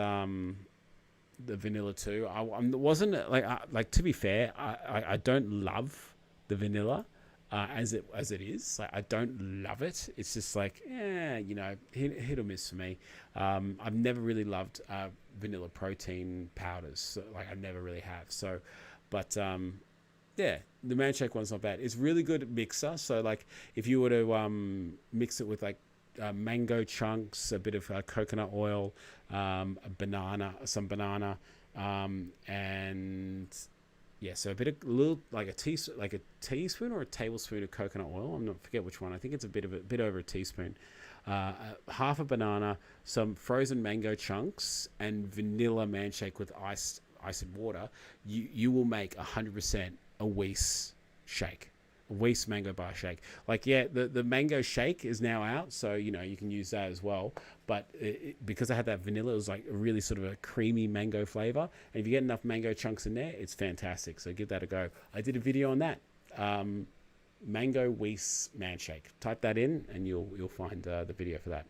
the vanilla too. I wasn't like to be fair, I don't love the vanilla as it is. Like, I don't love it. It's just like hit or miss for me. I've never really loved vanilla protein powders. So, like, I never really have. So, but yeah, the Man Shake one's not bad. It's really good mixer. So like if you were to mix it with like mango chunks, a bit of coconut oil, some banana, and yeah, so a little like a teaspoon or a tablespoon of coconut oil. I'm not forget which one. I think it's a bit over a teaspoon. Half a banana, some frozen mango chunks, and vanilla Man Shake with ice and water. You will make 100% a Weiss shake. Weiss mango bar shake. Like, yeah, the mango shake is now out, so you can use that as well. But because I had that vanilla, it was like a really sort of a creamy mango flavor, and if you get enough mango chunks in there, it's fantastic. So give that a go. I did a video on that, mango Weiss Man Shake. Type that in and you'll find the video for that.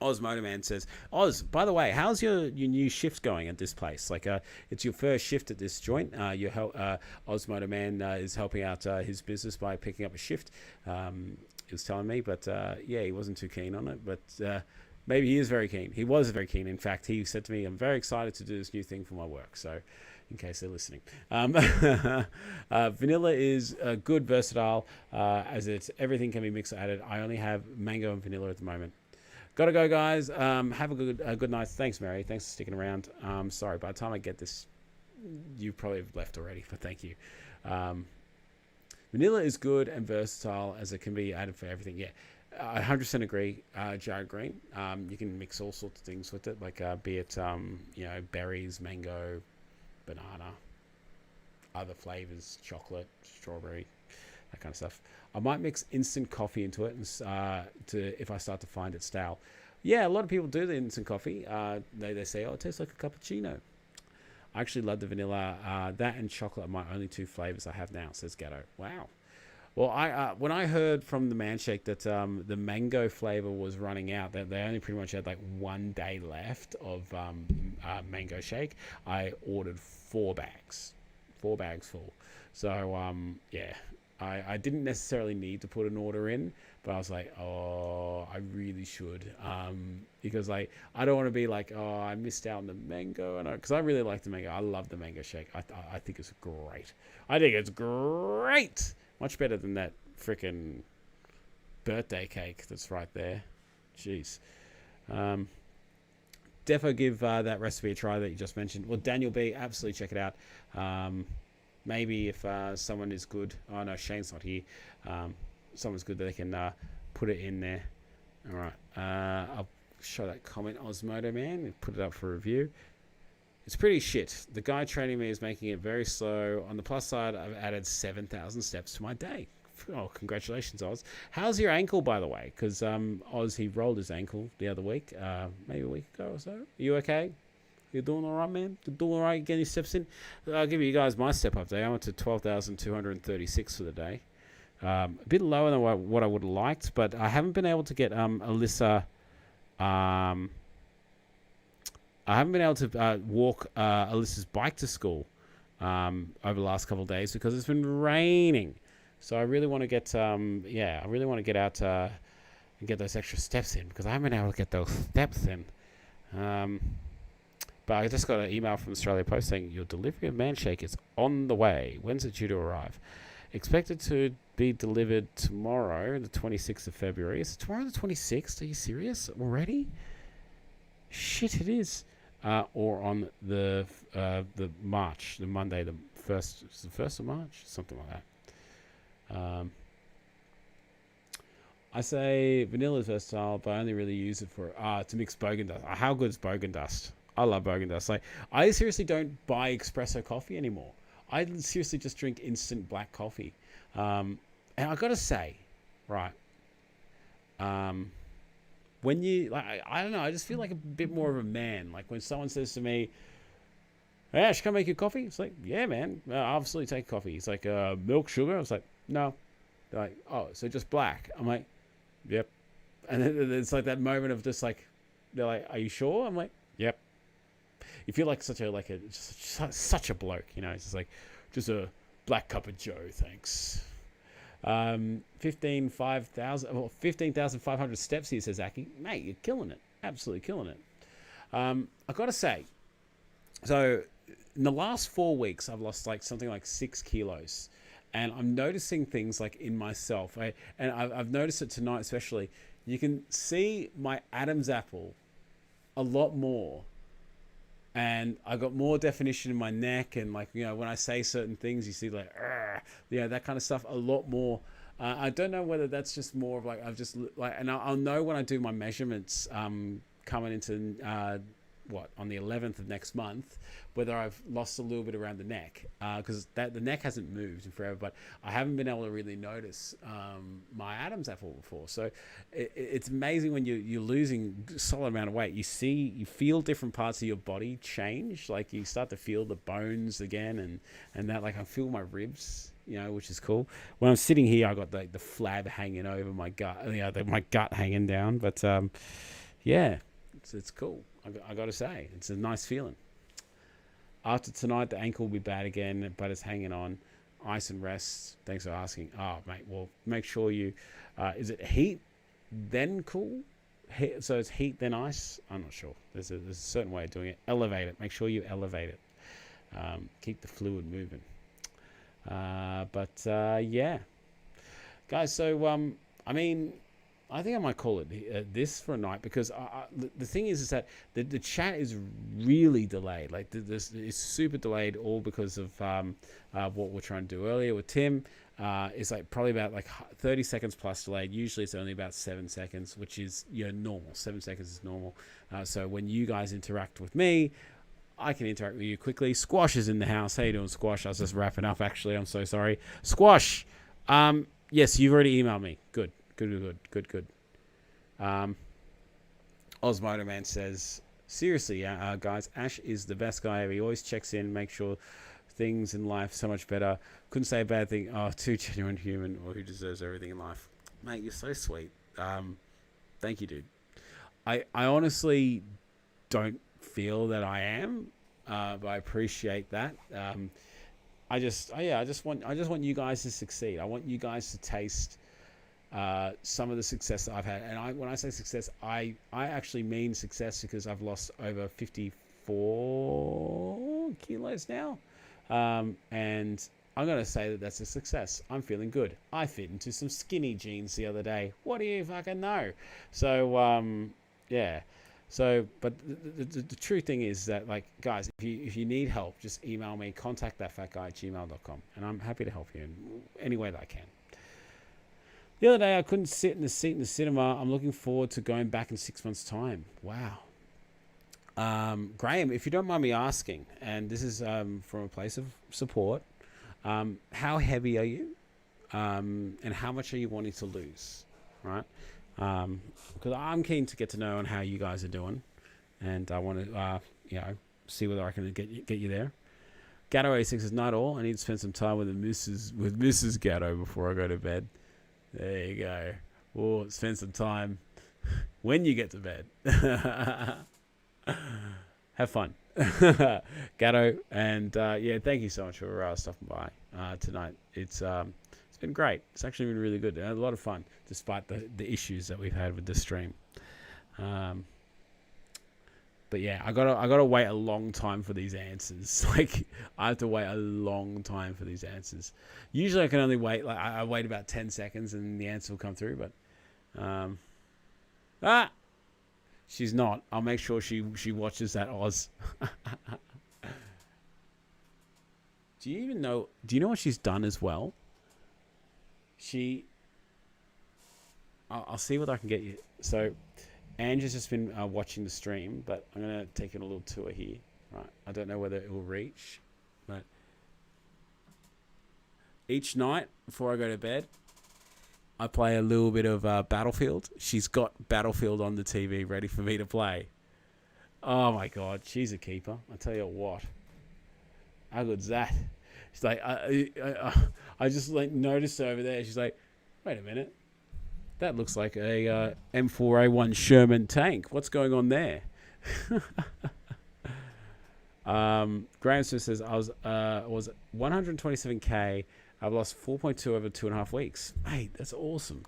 Oz Motorman says, Oz, by the way, how's your new shift going at this place? Like, it's your first shift at this joint. Oz Motorman is helping out his business by picking up a shift. He was telling me, but yeah, he wasn't too keen on it. But maybe he is very keen. He was very keen. In fact, he said to me, I'm very excited to do this new thing for my work. So, in case they're listening. Vanilla is good, versatile, as it's everything can be mixed or added. I only have mango and vanilla at the moment. Gotta go, guys. Have a good night. Thanks, Mary. Thanks for sticking around. Sorry, by the time I get this, you probably have left already, but thank you. Vanilla is good and versatile as it can be added for everything. Yeah, I 100% agree, Jared Green. You can mix all sorts of things with it, like be it berries, mango, banana, other flavors, chocolate, strawberry, that kind of stuff. I might mix instant coffee into it and if I start to find it stale. Yeah, a lot of people do the instant coffee. They say, oh, it tastes like a cappuccino. I actually love the vanilla. That and chocolate are my only two flavors I have now, says Gatto. Wow. Well, when I heard from the Manshake that the mango flavor was running out, that they only pretty much had like 1 day left of mango shake, I ordered 4 bags full. So, yeah. I didn't necessarily need to put an order in, but I was like, oh, I really should, because I don't want to be like, oh, I missed out on the mango, because I really like the mango. I love the mango shake. I think it's great. I think it's great, much better than that freaking birthday cake that's right there. Jeez. Defo give that recipe a try that you just mentioned. Well, Daniel B, absolutely check it out. Maybe if someone is good. Oh, no, Shane's not here. Someone's good that they can put it in there. All right. I'll show that comment, Osmodo Man. Put it up for review. It's pretty shit. The guy training me is making it very slow. On the plus side, I've added 7,000 steps to my day. Oh, congratulations, Oz. How's your ankle, by the way? Because Oz, he rolled his ankle the other week, maybe a week ago or so. Are you okay? You doing all right, man? You doing all right? Getting your steps in? I'll give you guys my step up day. I went to 12,236 for the day. A bit lower than what I would have liked, but I haven't been able to get Alyssa. I haven't been able to walk Alyssa's bike to school over the last couple of days because it's been raining. So I really want to get, I really want to get out and get those extra steps in because I haven't been able to get those steps in. But I just got an email from Australia Post saying your delivery of Manshake is on the way. When's it due to arrive? Expected to be delivered tomorrow, the 26th of February. Is it tomorrow the 26th? Are you serious already? Shit, it is. Or on the March, the Monday, the 1st, is the 1st of March? Something like that. I say vanilla is versatile, but I only really use it for to mix Bogan Dust. How good is Bogan Dust? I love Bogan Dust. Like, I seriously don't buy espresso coffee anymore. I seriously just drink instant black coffee. And I gotta say, right, when you, like, I don't know, I just feel like a bit more of a man. Like, when someone says to me, hey, Ash, can I make you coffee? It's like, yeah, man, I'll absolutely take coffee. It's like, milk, sugar? I was like, no. They're like, oh, so just black? I'm like, yep. And then it's like that moment of just like, they're like, are you sure? I'm like, yep. You feel like such a bloke, you know. It's just like, just a black cup of Joe, thanks. 15,500 steps here, says Aki. Mate, you're killing it. Absolutely killing it. I got to say, so in the last 4 weeks, I've lost like something like 6 kilos. And I'm noticing things like in myself. I've noticed it tonight especially. You can see my Adam's apple a lot more. And I got more definition in my neck, and like, you know, when I say certain things, you see like, that kind of stuff a lot more. I don't know whether that's just more of like I've just like, and I'll know when I do my measurements coming into on the 11th of next month, whether I've lost a little bit around the neck, because the neck hasn't moved in forever, but I haven't been able to really notice my Adam's apple before. So it's amazing when you're losing a solid amount of weight. You feel different parts of your body change. Like you start to feel the bones again, and that, like I feel my ribs, you know, which is cool. When I'm sitting here, I got the flab hanging over my gut, my gut hanging down, but yeah, it's cool. I got to say, it's a nice feeling. After tonight, the ankle will be bad again, but it's hanging on. Ice and rest. Thanks for asking. Oh, mate, well, make sure you... is it heat, then cool? So it's heat, then ice? I'm not sure. There's a certain way of doing it. Elevate it. Make sure you elevate it. Keep the fluid moving. Yeah. Guys, so, I mean... I think I might call it this for a night, because the thing is that the chat is really delayed. Like this is super delayed, all because of what we're trying to do earlier with Tim. It's like probably about like 30 seconds plus delayed. Usually it's only about 7 seconds, which is normal. 7 seconds is normal. So when you guys interact with me, I can interact with you quickly. Squash is in the house. How you doing, Squash? I was just wrapping up, actually. I'm so sorry. Squash, yes, you've already emailed me. Good. Osmoto Man says, seriously, guys, Ash is the best guy ever. He always checks in, makes sure things in life so much better. Couldn't say a bad thing. Oh, too genuine human, or who deserves everything in life. Mate, you're so sweet. Thank you, dude. I honestly don't feel that I am, but I appreciate that. I just want you guys to succeed. I want you guys to taste some of the success that I've had. And when I say success, I actually mean success, because I've lost over 54 kilos now. And I'm going to say that that's a success. I'm feeling good. I fit into some skinny jeans the other day. What do you fucking know? So, yeah. So, but the true thing is that, like, guys, if you need help, just email me, contact@thatfatguy@gmail.com, and I'm happy to help you in any way that I can. The other day, I couldn't sit in the seat in the cinema. I'm looking forward to going back in 6 months' time. Wow. Graham, if you don't mind me asking, and this is from a place of support, how heavy are you? And how much are you wanting to lose? Right? Because I'm keen to get to know on how you guys are doing, and I want to, see whether I can get you there. Gatto86 is not all. I need to spend some time with Mrs. Gatto before I go to bed. There you go. Or spend some time when you get to bed. Have fun. Gatto. And thank you so much for stopping by tonight. It's been great. It's actually been really good. A lot of fun, despite the issues that we've had with the stream. But yeah, I gotta wait a long time for these answers. Like, I have to wait a long time for these answers. Usually I can only wait, like, I wait about 10 seconds and the answer will come through, but she's not. I'll make sure she watches that Oz. Do you know what she's done as well? I'll see what I can get you. So Angie's just been watching the stream, but I'm going to take it a little tour here. Right. I don't know whether it will reach, but each night before I go to bed, I play a little bit of Battlefield. She's got Battlefield on the TV ready for me to play. Oh my God, she's a keeper. I tell you what. How good's that? She's like, I just like noticed over there. She's like, wait a minute. That looks like a M4A1 Sherman tank. What's going on there? Graham says I was 127k. I've lost 4.2 over 2.5 weeks. Mate, that's awesome.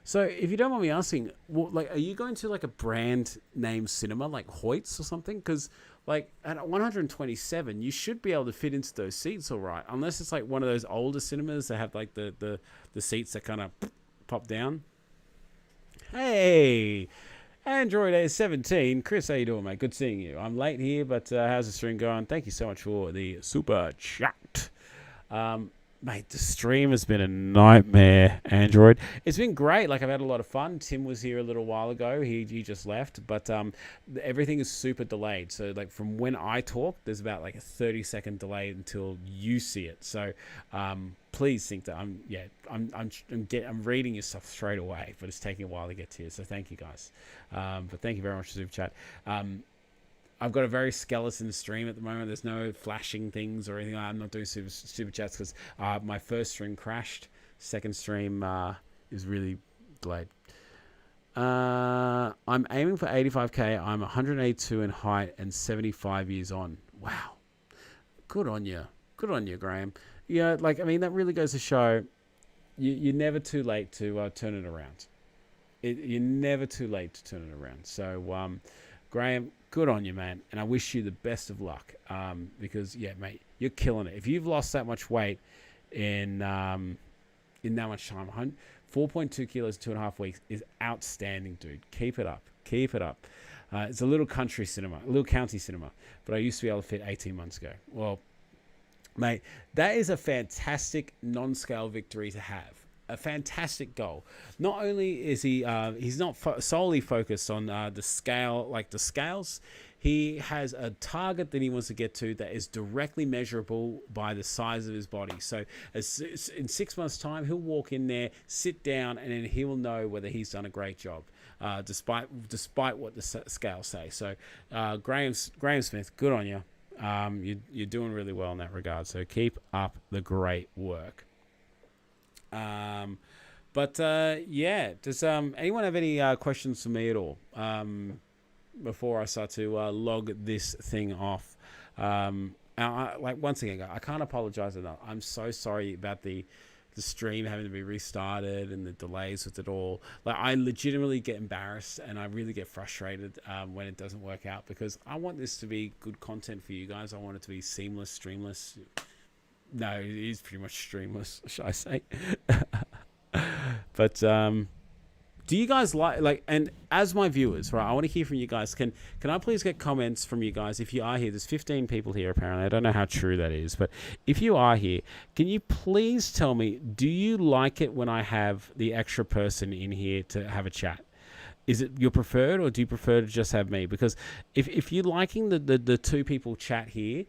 So, if you don't mind me asking, are you going to like a brand name cinema like Hoyt's or something? Because like at 127, you should be able to fit into those seats, all right. Unless it's like one of those older cinemas that have like the seats that kind of pop down. Hey, Android A17. Chris, how you doing, mate? Good seeing you. I'm late here, but how's the stream going? Thank you so much for the super chat. Mate, the stream has been a nightmare, Android. It's been great. Like, I've had a lot of fun. Tim was here a little while ago. He just left, but everything is super delayed. So, like, from when I talk, there's about like a 30-second delay until you see it. So, please think that I'm reading your stuff straight away, but it's taking a while to get to you. So, thank you guys. But thank you very much for Super Chat. I've got a very skeleton stream at the moment. There's no flashing things or anything. I'm not doing super chats because my first stream crashed. Second stream is really delayed. I'm aiming for 85k. I'm 182 in height and 75 years on. Wow. Good on you. Good on you, Graham. Yeah, like, I mean, that really goes to show you're never too late to turn it around. You're never too late to turn it around. So, Graham, good on you, man. And I wish you the best of luck because, yeah, mate, you're killing it. If you've lost that much weight in that much time, 4.2 kilos in 2.5 weeks is outstanding, dude. Keep it up. Keep it up. It's a little county cinema, but I used to be able to fit 18 months ago. Well, mate, that is a fantastic non-scale victory to have. A fantastic goal. Not only is he's not solely focused on the scale, like the scales. He has a target that he wants to get to that is directly measurable by the size of his body. So in 6 months' time, he'll walk in there, sit down, and then he will know whether he's done a great job, despite what the scales say. So Graham Smith, good on you. You're doing really well in that regard. So keep up the great work. Yeah, does anyone have any questions for me at all before I start to log this thing off? Like, once again, I can't apologize enough. I'm so sorry about the stream having to be restarted and the delays with it all. Like, I legitimately get embarrassed and I really get frustrated when it doesn't work out, because I want this to be good content for you guys. I want it to be seamless, streamless. No, it is pretty much streamless, should I say. But do you guys like, and as my viewers, right, I want to hear from you guys. Can I please get comments from you guys if you are here? There's 15 people here apparently. I don't know how true that is, but if you are here, can you please tell me, do you like it when I have the extra person in here to have a chat? Is it your preferred, or do you prefer to just have me? Because if you're liking the two people chat here,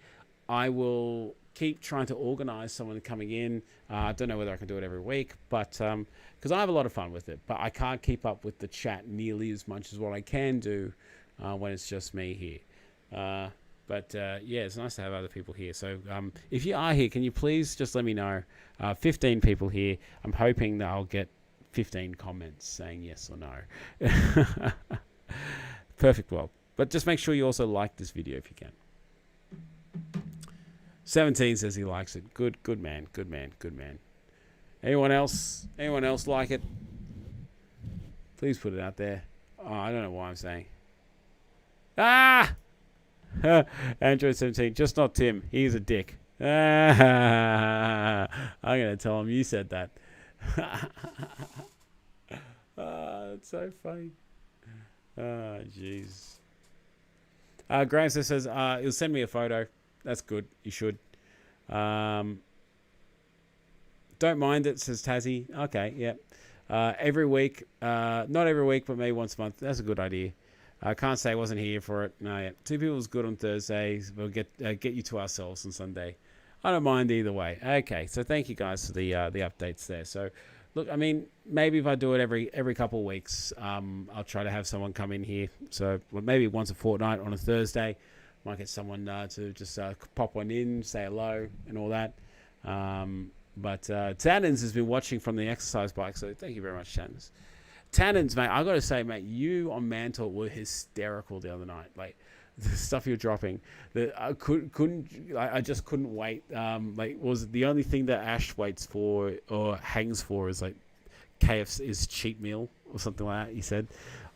I will keep trying to organize someone coming in. I don't know whether I can do it every week, but because I have a lot of fun with it, but I can't keep up with the chat nearly as much as what I can do when it's just me here. Yeah, it's nice to have other people here. So if you are here, can you please just let me know? 15 people here. I'm hoping that I'll get 15 comments saying yes or no. Perfect. Well, but just make sure you also like this video if you can. 17 says he likes it. Good man. Anyone else like it? Please put it out there. Oh, I don't know why I'm saying. Android 17, just not Tim. He's a dick. I'm going to tell him you said that. That's so funny. Oh, jeez. Graham says he'll send me a photo. That's good. You should. Don't mind it, says Tassie. Okay, yeah. Every week. Not every week, but maybe once a month. That's a good idea. I can't say I wasn't here for it. No, yeah. Two people is good on Thursdays. We'll get you to ourselves on Sunday. I don't mind either way. Okay, so thank you guys for the updates there. So, look, I mean, maybe if I do it every couple of weeks, I'll try to have someone come in here. So maybe once a fortnight on a Thursday. Might get someone to just pop one in, say hello, and all that. Tannins has been watching from the exercise bike, so thank you very much, Tannins. Tannins, mate, I got to say, mate, you on Mantle were hysterical the other night. Like, the stuff you're dropping, I just couldn't wait. Like, was the only thing that Ash waits for or hangs for is like KFC's cheat meal or something like that. He said,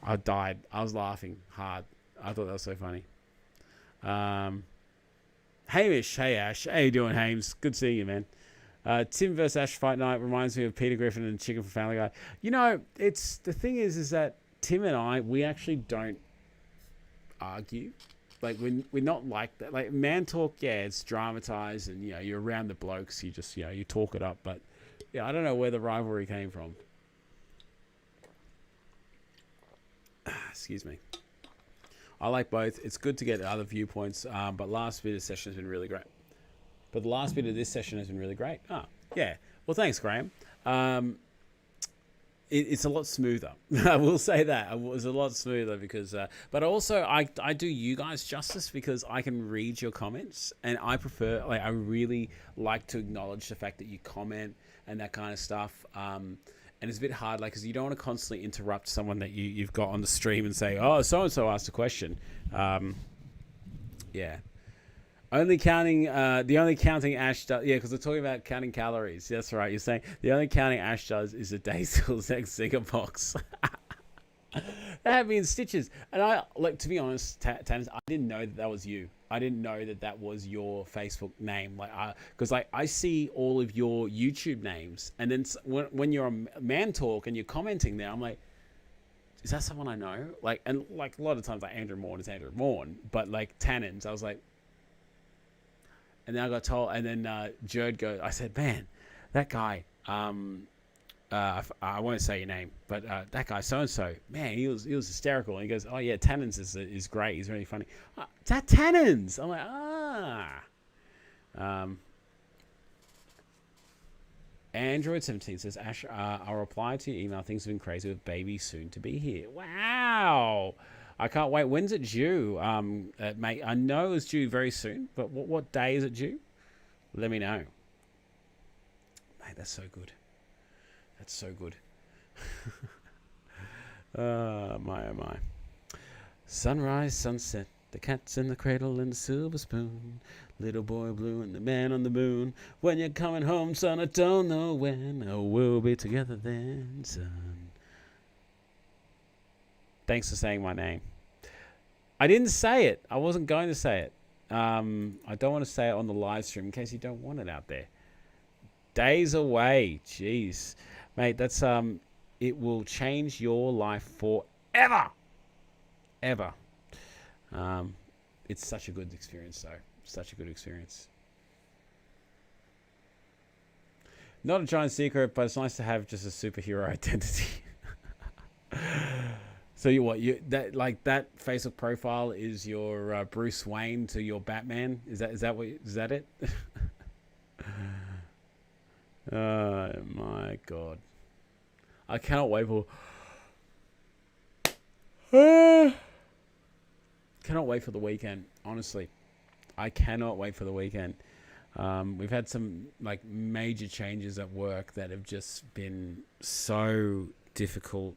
I died. I was laughing hard. I thought that was so funny. Hamish, hey Ash, how you doing, Hames? Good seeing you, man. Tim versus Ash fight night reminds me of Peter Griffin and Chicken from Family Guy. You know, it's the thing is that Tim and we actually don't argue. Like, we're not like that. Like, man talk, yeah, it's dramatized, and you're around the blokes, you just you talk it up. But yeah, I don't know where the rivalry came from. Excuse me. I like both. It's good to get other viewpoints, but last bit of the session has been really great. But the last bit of this session has been really great. Oh, yeah. Well, thanks, Graham. It's a lot smoother. I will say that. It was a lot smoother because... but also, I do you guys justice because I can read your comments, and I prefer... I really like to acknowledge the fact that you comment and that kind of stuff. And it's a bit hard, like, because you don't want to constantly interrupt someone that you've got on the stream and say, oh, so-and-so asked a question. Yeah. The only counting Ash does, yeah, because we're talking about counting calories. That's right. You're saying the only counting Ash does is a day till next Zinger box. That had me in stitches. And I, like, to be honest, Tannis, I didn't know that was you. I didn't know that was your Facebook name. Like, because I see all of your YouTube names, and then when you're on Man Talk and you're commenting there, I'm like, is that someone I know? Like, and like a lot of times, like Andrew Morn is Andrew Morn, but like Tannins, I was like, and then I got told, and then Jerd goes, I said, man, that guy, I won't say your name, but that guy so and so, man, he was hysterical. And he goes, oh yeah, Tannins is great. He's really funny. Is that Tannins? I'm like, Android 17 says, Ash, I'll reply to your email. Things have been crazy with baby soon to be here. Wow. I can't wait. When's it due? Mate, I know it's due very soon, but what day is it due? Let me know. Mate, that's so good. That's so good. My, oh my. Sunrise, sunset, the cat's in the cradle and the silver spoon. Little boy blue and the man on the moon. When you're coming home, son, I don't know when. Oh, we'll be together then, son. Thanks for saying my name. I didn't say it. I wasn't going to say it. I don't want to say it on the live stream in case you don't want it out there. Days away. Jeez. Mate, that's it will change your life forever. Ever. It's such a good experience though. Such a good experience. Not a giant secret, but it's nice to have just a superhero identity. So that Facebook profile is your Bruce Wayne to your Batman? Is that it? Oh my god. I cannot wait for cannot wait for the weekend, honestly. I cannot wait for the weekend. We've had some like major changes at work that have just been so difficult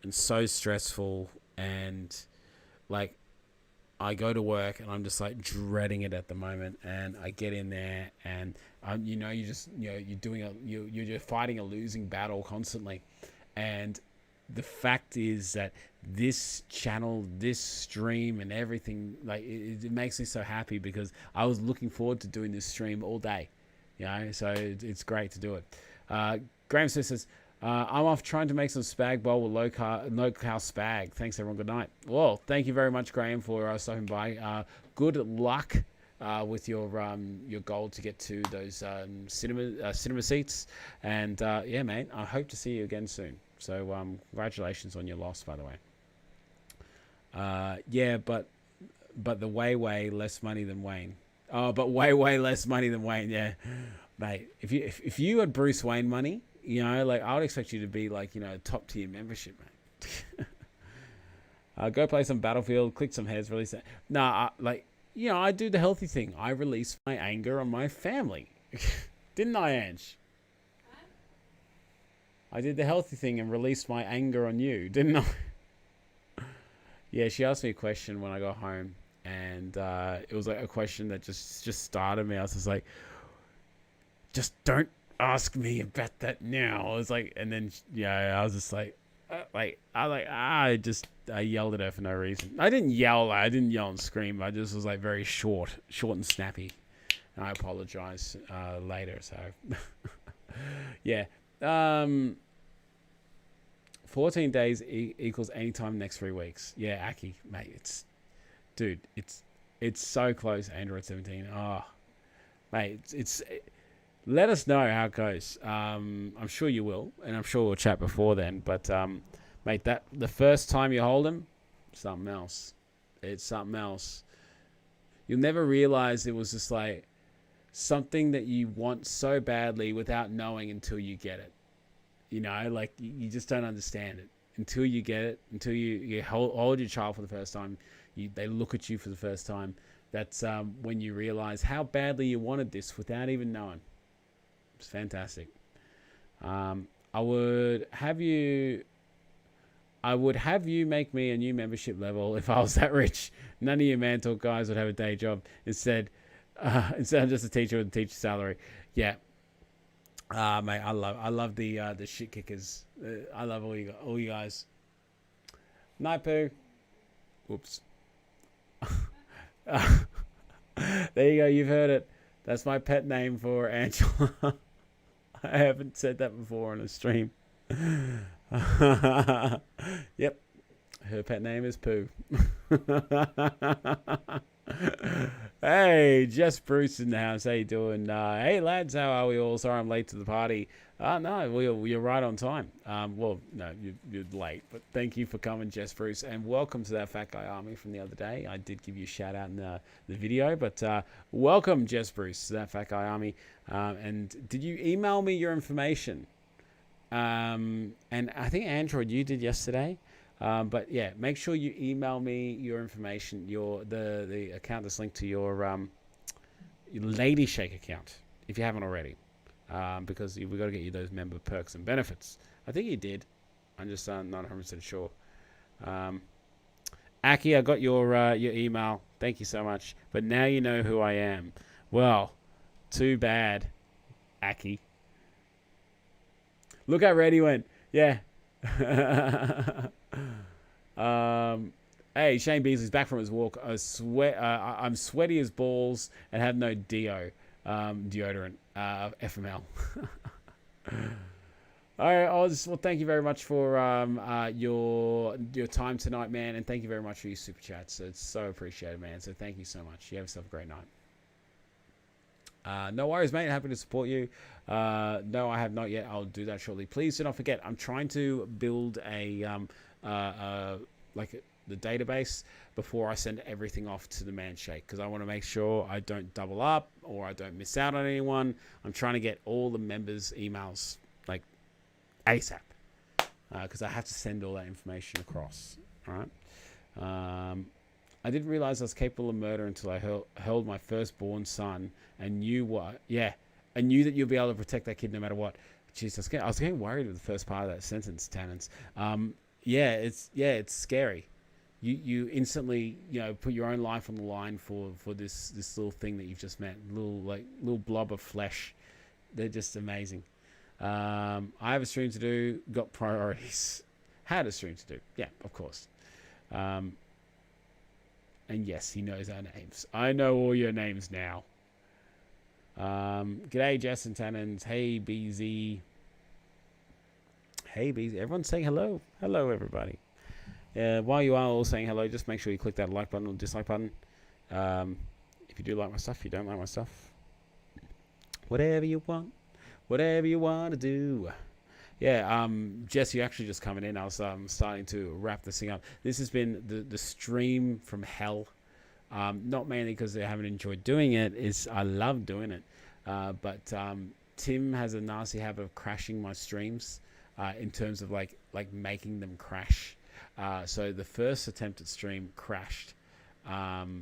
and so stressful, and like I go to work and I'm just like dreading it at the moment, and I get in there and you're fighting a losing battle constantly. And the fact is that this channel, this stream and everything, like it makes me so happy because I was looking forward to doing this stream all day, so it's great to do it. Graham says, I'm off trying to make some spag bowl with low cal spag. Thanks everyone. Good night. Well, thank you very much, Graham, for stopping by. Good luck with your goal to get to those cinema seats. And yeah, mate, I hope to see you again soon. So congratulations on your loss, by the way. Yeah, but the way less money than Wayne. Oh, but way less money than Wayne. Yeah, mate. If you had Bruce Wayne money, like I would expect you to be like, top tier membership, mate. Go play some Battlefield, click some heads, release that. Nah, I do the healthy thing. I release my anger on my family. Didn't I, Ange? I did the healthy thing and released my anger on you, didn't I? Yeah, she asked me a question when I got home, and it was like a question that just started me. I was just like, just don't ask me about that now. I was like, and then I was just like, I yelled at her for no reason. I didn't yell and scream. I just was like very short and snappy, and I apologize later. So yeah. 14 days equals anytime next 3 weeks. Yeah, Aki, mate, it's so close. Android 17. Oh, mate, let us know how it goes. I'm sure you will, and I'm sure we'll chat before then. But mate, that the first time you hold him, something else. It's something else. You'll never realize it was just like something that you want so badly without knowing until you get it. Like you just don't understand it until you get it, until you hold your child for the first time. They look at you for the first time. That's when you realize how badly you wanted this without even knowing. It's fantastic. I would have you make me a new membership level if I was that rich. None of you man talk guys would have a day job. Instead I'm just a teacher with a teacher salary. Yeah. Mate, I love the shit kickers. I love all you guys. Night poo. Whoops. There you go. You've heard it. That's my pet name for Angela. I haven't said that before on a stream. Yep. Her pet name is Pooh. Hey, Jess Bruce in the house. How you doing? Hey, lads. How are we all? Sorry I'm late to the party. No, you're right on time. Well, no, you're late. But thank you for coming, Jess Bruce. And welcome to that Fat Guy Army from the other day. I did give you a shout out in the video. But welcome, Jess Bruce, to that Fat Guy Army. And did you email me your information? And I think Android, you did yesterday. But yeah, make sure you email me your information, the account that's linked to your Lady Shake account, if you haven't already, because we've got to get you those member perks and benefits. I think you did. I'm just not 100% sure. Aki, I got your email. Thank you so much. But now you know who I am. Well, too bad, Aki. Look how red he went. Yeah. Hey, Shane Beasley's back from his walk. I'm sweaty as balls and have no deodorant. FML. All right, Oz. Well, thank you very much for your time tonight, man, and thank you very much for your super chats. It's so appreciated, man. So thank you so much. You have yourself a great night. No worries, mate. Happy to support you. No, I have not yet. I'll do that shortly. Please do not forget, I'm trying to build the database before I send everything off to the Manshake, because I want to make sure I don't double up or I don't miss out on anyone. I'm trying to get all the members' emails like ASAP, because I have to send all that information across. All right. I didn't realize I was capable of murder until I held my firstborn son and knew what. Yeah, I knew that you'll be able to protect that kid no matter what. Jeez, I was getting worried with the first part of that sentence, Tannins. Yeah, it's scary. You instantly put your own life on the line for this little thing that you've just met, little blob of flesh. They're just amazing. I have a stream to do. Got priorities. Had a stream to do. Yeah, of course. And yes, he knows our names. I know all your names now. G'day, Jess and Tannins. Hey, BZ. Hey, BZ. Everyone's saying hello. Hello, everybody. While you are all saying hello, just make sure you click that like button or dislike button. If you do like my stuff, you don't like my stuff. Whatever you want. Whatever you want to do. Yeah, Jess, you actually just coming in. I was starting to wrap this thing up. This has been the stream from hell. Not mainly because I haven't enjoyed doing it. I love doing it. But Tim has a nasty habit of crashing my streams in terms of like making them crash. So the first attempt at stream crashed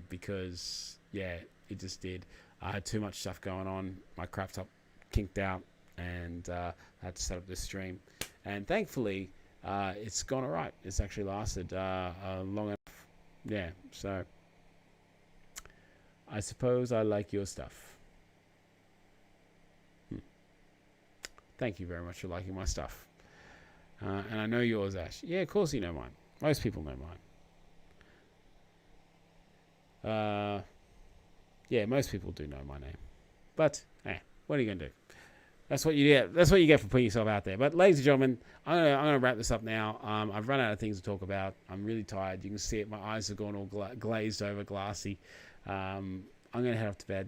because, yeah, it just did. I had too much stuff going on. My crap top kinked out. And I had to set up this stream, and thankfully it's gone all right. It's actually lasted long enough. Yeah, so I suppose I like your stuff. Thank you very much for liking my stuff. And I know yours, Ash. Yeah, of course you know mine. Most people know mine. Yeah, most people do know my name. But what are you gonna do? That's what you get. That's what you get for putting yourself out there. But ladies and gentlemen, I'm gonna wrap this up now. I've run out of things to talk about. I'm really tired. You can see it. My eyes have gone all glazed over, glassy. I'm gonna head off to bed.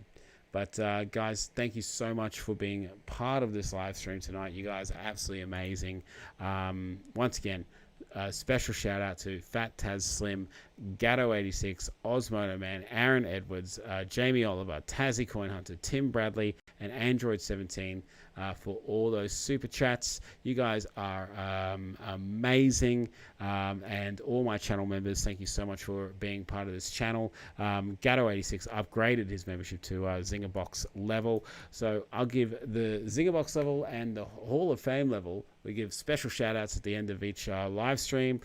But guys, thank you so much for being part of this live stream tonight. You guys are absolutely amazing. Once again, special shout out to Fat Taz Slim, Gatto86, Osmono Man, Aaron Edwards, Jamie Oliver, Tazzy Coin Hunter, Tim Bradley, and Android 17. for all those super chats. You guys are amazing. And all my channel members, thank you so much for being part of this channel. Gatto86 upgraded his membership to Zinger Box level. So I'll give the Zinger Box level and the Hall of Fame level. We give special shout outs at the end of each live stream.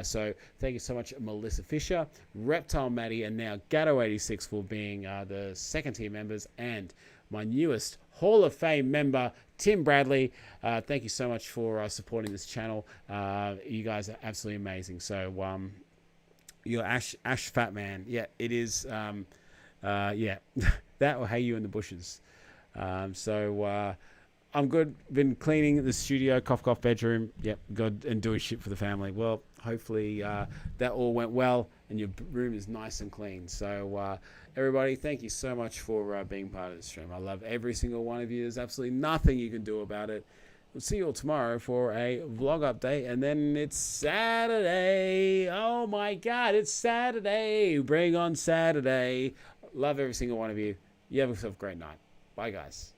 So thank you so much, Melissa Fisher, Reptile Maddie, and now Gatto86 for being the second tier members, and my newest Hall of Fame member, Tim Bradley. Thank you so much for supporting this channel. You guys are absolutely amazing. So you're Ash Fat Man. Yeah, it is. Yeah, that or Hey You in the Bushes. I'm good. Been cleaning the studio, cough bedroom. Yep, good, and doing shit for the family. Well, hopefully that all went well and your room is nice and clean. So everybody, thank you so much for being part of the stream. I love every single one of you. There's absolutely nothing you can do about it. We'll see you all tomorrow for a vlog update, and then it's Saturday. Oh my God, it's Saturday. Bring on Saturday. Love every single one of you. You have yourself a great night. Bye, guys.